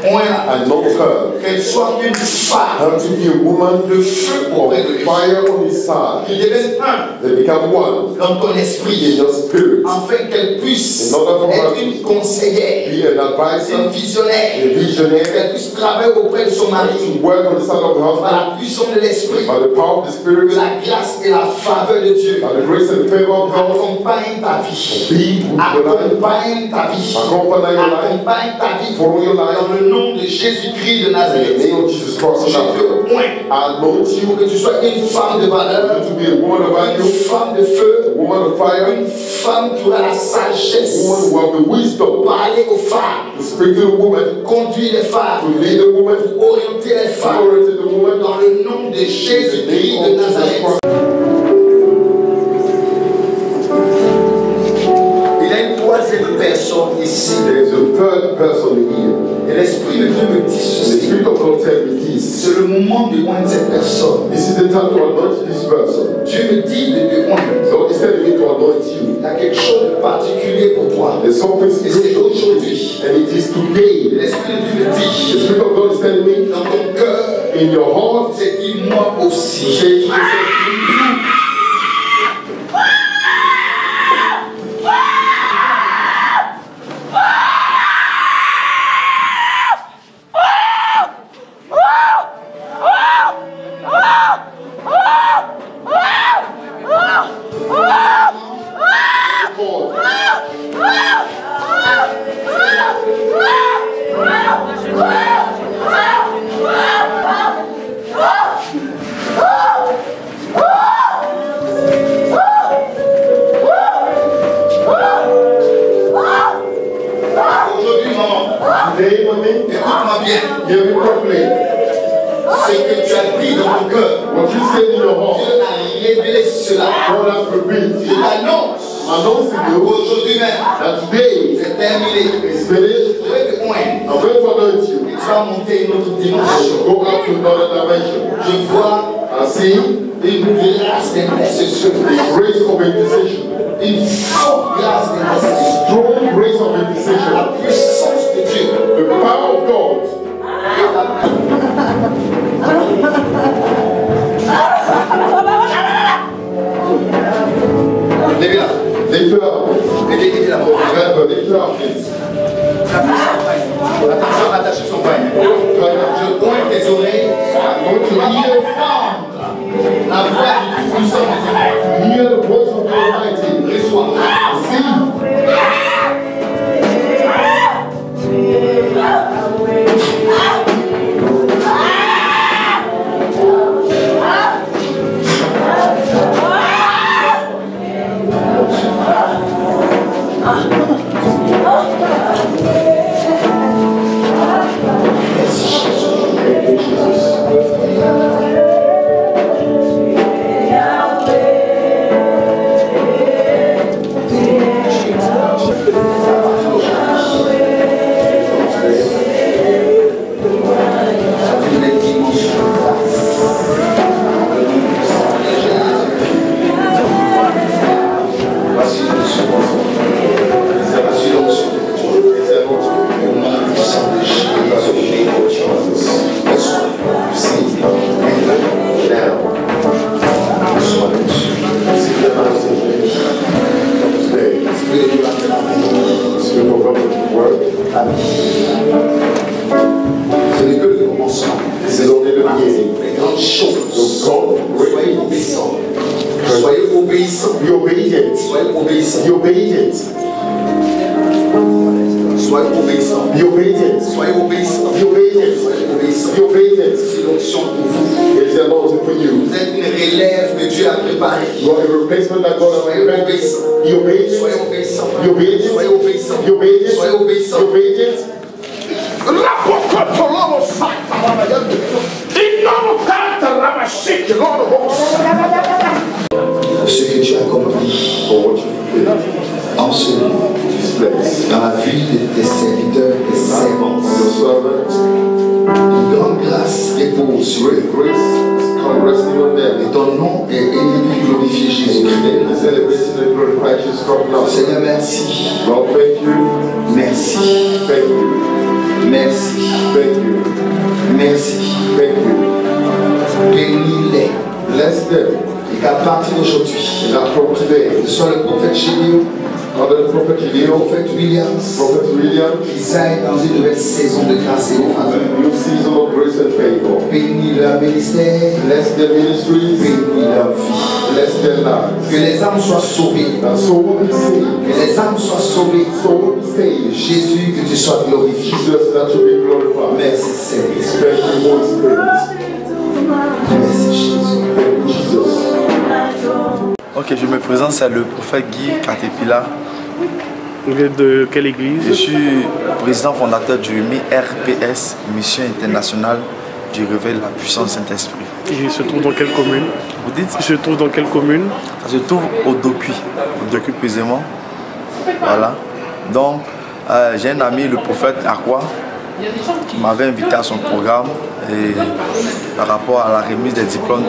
On est là. Anoint her. Qu'elle soit une femme Her to be a woman de feu auprès de of lui. fire on his side. Qu'ils deviennent un They become one dans ton in esprit. your spirit. Afin qu'elle puisse In order for her être une conseillère, Be an une advisor, visionnaire. a visionnaire, Qu'elle puisse travailler auprès de son mari. to work on the side of the Par husband la puissance de l'esprit. by the power of the Que spirit, la grâce et la faveur de Dieu by the grace and favor of God. accompagnent ta vie. Be with your life. Accompagne ta vie. Accompany your life. Accompagne ta vie. Follow your life. Dans le nom de Jésus-Christ de In the Nazareth. name of Jesus Christ of Je Nazareth. te pointe I anoint you pour que tu sois une femme de valeur, to be a woman of une value, femme de feu, a woman of fire, une femme qui aura la a sagesse woman who have the wisdom pour parler aux femmes, to speak to the woman, conduire les femmes, to lead the woman, orienter les to femmes orient the woman. dans le nom de In the Jésus-Christ name de of Jesus Nazareth. Christ. Il y a une troisième personne ici. There is a third person here. Et l'Esprit de Dieu me dit And the ceci. Spirit of God tell me this. C'est le moment de oindre cette personne. This is the time to anoint this person. Dieu me dit de te oindre. God is telling me to anoint you. Il y a quelque chose de particulier pour toi. There's something Et c'est spiritual, aujourd'hui. and it is today. L'Esprit de Dieu me The dit, Spirit of God is telling me, dans ton cœur, in your heart, c'est dit moi aussi. say to yourself, Aujourd'hui, maman, today, mommy, écoute-moi bien. hear me properly. Ce que tu as dit dans ton cœur, What you said in your Dieu heart, n'a révélé cela. Je t'annonce aujourd'hui même, c'est terminé. Je vais te poindre. Et tu vas monter une autre dimension. Je vois une grâce d'intercession. Une forte grâce d'intercession. La puissance de Dieu. The power of God. Lève-la. Lève-la. Attention, attache son poignet. Je pointe tes oreilles. Tu vas entendre la voix du Tout-Puissant. Hear the voice of the Almighty. Reçois. Ce n'est que le commencement. C'est les grandes choses. Soyez obéissants. Soyez obéissants. Be obedient. Soyez obéissants. Be obedient. Soyez obéissants. Be obedient. Soyez obéissants. Be obedient. Soyez obéissants. Be obedient. C'est l'onction pour vous. It's the Lord for you. Vous êtes une relève que Dieu a préparée. You are a replacement that God has prepared. Be obedient. Soyez obéissants. Be obedient. Soyez obéissants. Be obedient. Soyez obéissants. Be obedient. Ce que tu as accompli en ce lieu, dans la vie de tes serviteurs et servantes, une grande grâce repose sur eux. Et ton nom est élevé et glorifié, Jésus. Seigneur, merci. Merci. Merci. Merci. Bénis-les. Bless them. Et qu'à partir d'aujourd'hui, ce soit le prophète Gédéon, le prophète Williams, qu'ils aillent dans une nouvelle saison de grâce et de faveur. Bénis leur ministère, bénis leur vie. Que les âmes soient sauvées. Que les âmes soient sauvées. Jésus, que tu sois glorifié. Merci Seigneur. Merci Jésus. Ok, je me présente, c'est le prophète Guy Caterpillar. Vous êtes de quelle église? Je suis président fondateur du MIRPS, Mission Internationale du Réveil de la Puissance Saint-Esprit. Il se trouve dans quelle commune? Vous dites? Il se trouve dans quelle commune? Ça se trouve au Dokuy précisément. Voilà. Donc, j'ai un ami, le prophète Aqua, qui m'avait invité à son programme et par rapport à la remise des diplômes,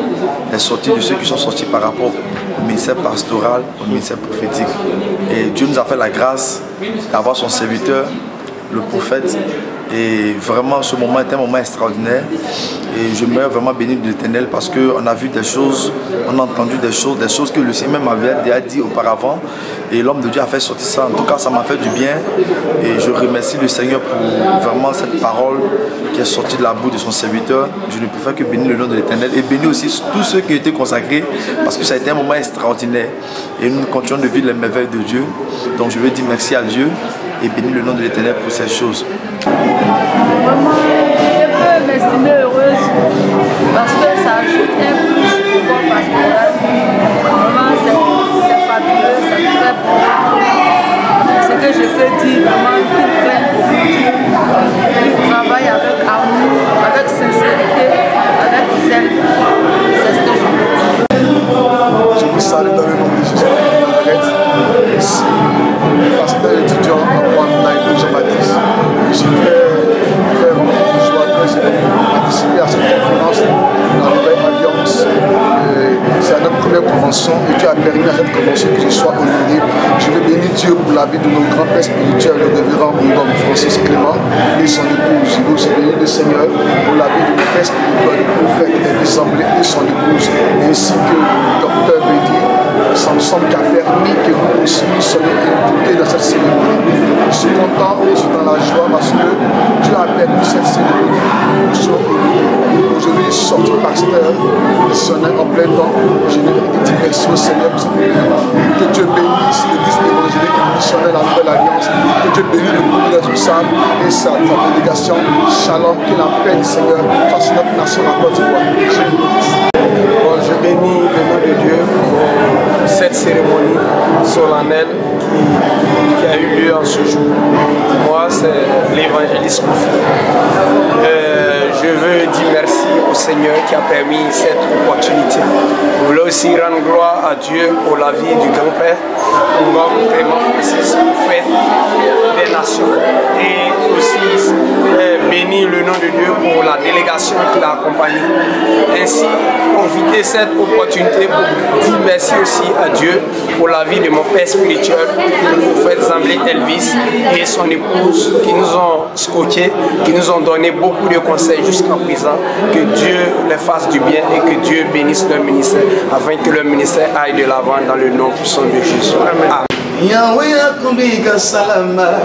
des sorties de ceux qui sont sortis par rapport au ministère pastoral, au ministère prophétique. Et Dieu nous a fait la grâce d'avoir son serviteur, le prophète. Et vraiment, ce moment est un moment extraordinaire. Et je me vraiment béni de l'Éternel parce qu'on a vu des choses, on a entendu des choses que le Seigneur m'avait déjà dit auparavant. Et l'homme de Dieu a fait sortir ça. En tout cas, ça m'a fait du bien. Et je remercie le Seigneur pour vraiment cette parole qui est sortie de la bouche de son serviteur. Je ne peux faire que bénir le nom de l'Éternel et bénir aussi tous ceux qui ont été consacrés parce que ça a été un moment extraordinaire. Et nous continuons de vivre les merveilles de Dieu. Donc je veux dire merci à Dieu et bénir le nom de l'Éternel pour ces choses. Vraiment, je peux m'estimer heureuse parce que ça ajoute un plus au corps pastoral. Vraiment, c'est fabuleux, c'est très bon. Ce que je peux dire, vraiment, qu'ils prennent pour Dieu, qu'ils travaillent avec amour, avec sincérité, avec zèle. C'est ce que je peux dire. aussi pasteur étudiant à Wanda Jean-Baptiste. Je suis très joie de participer à cette conférence, la Nouvelle Alliance. C'est notre première convention et Dieu a permis à cette convention que je sois honoré. Je veux bénir Dieu pour la vie de nos grands-pères spirituels, le révérend Ngom Francis Clément et son épouse. Je veux aussi bénir le Seigneur pour la vie de nos pères spirituels, le prophète des assemblées et son épouse, ainsi que le docteur Bédi. Samson qui a permis que nous aussi soyons impliqués dans cette cérémonie. Je suis content et je suis dans la joie parce que Dieu a permis cette cérémonie. Aujourd'hui, je suis sorti pasteur missionnaire en plein temps. Je veux dire merci au Seigneur pour cette événement. Que Dieu bénisse l'église évangélique missionnaire de la Nouvelle Alliance. Que Dieu bénisse le groupe responsable et sa délégation. Shalom, que la paix du Seigneur fasse notre nation à Côte d'Ivoire. Bon, je bénis le nom de Dieu pour cette cérémonie solennelle qui a eu lieu en ce jour. Moi, c'est l'évangéliste Koufi. Je veux dire merci au Seigneur qui a permis cette opportunité. Je voulais aussi rendre gloire à Dieu pour la vie du grand-père, Ngom Clément Francis, prophète des nations. Et aussi bénir le nom de Dieu pour la délégation qui l'a accompagné. Ainsi, profiter de cette opportunité pour dire merci aussi à Dieu pour la vie de mon père spirituel, le prophète Zamblé Elvis et son épouse qui nous ont scotché, qui nous ont donné beaucoup de conseils jusqu'à présent. Que Dieu les fasse du bien et que Dieu bénisse leur ministère afin que leur ministère aille de l'avant dans le nom puissant de Jésus. Amen. Yahweh kumbika salama,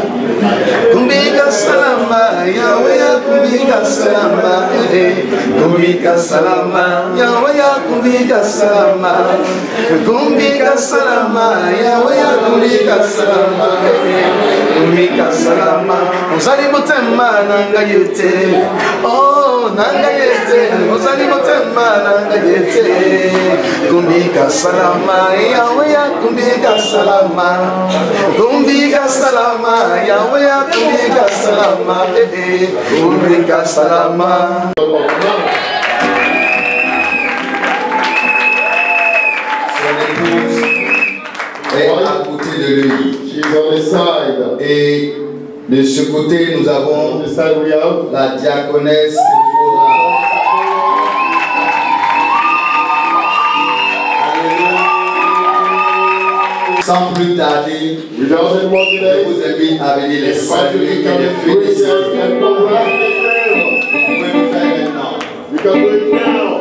kumbika salama, Yahweh kumbika salama, kumbika salama, Yahweh kumbika salama, kumbika salama, Yahweh kumbika salama, kumbika salama. Ozali motema nanga yete, oh nanga yete, ozali motema nanga yete, kumbika salama, Yahweh kumbika salama. Kumbika salama, Yahweh kumbika salama, kumbika salama. Son épouse est à côté de lui. Et de ce côté, nous avons la diaconesse Sephora. Sans plus tarder, je vous invite à venir les saluer et les féliciter. Vous pouvez le faire maintenant.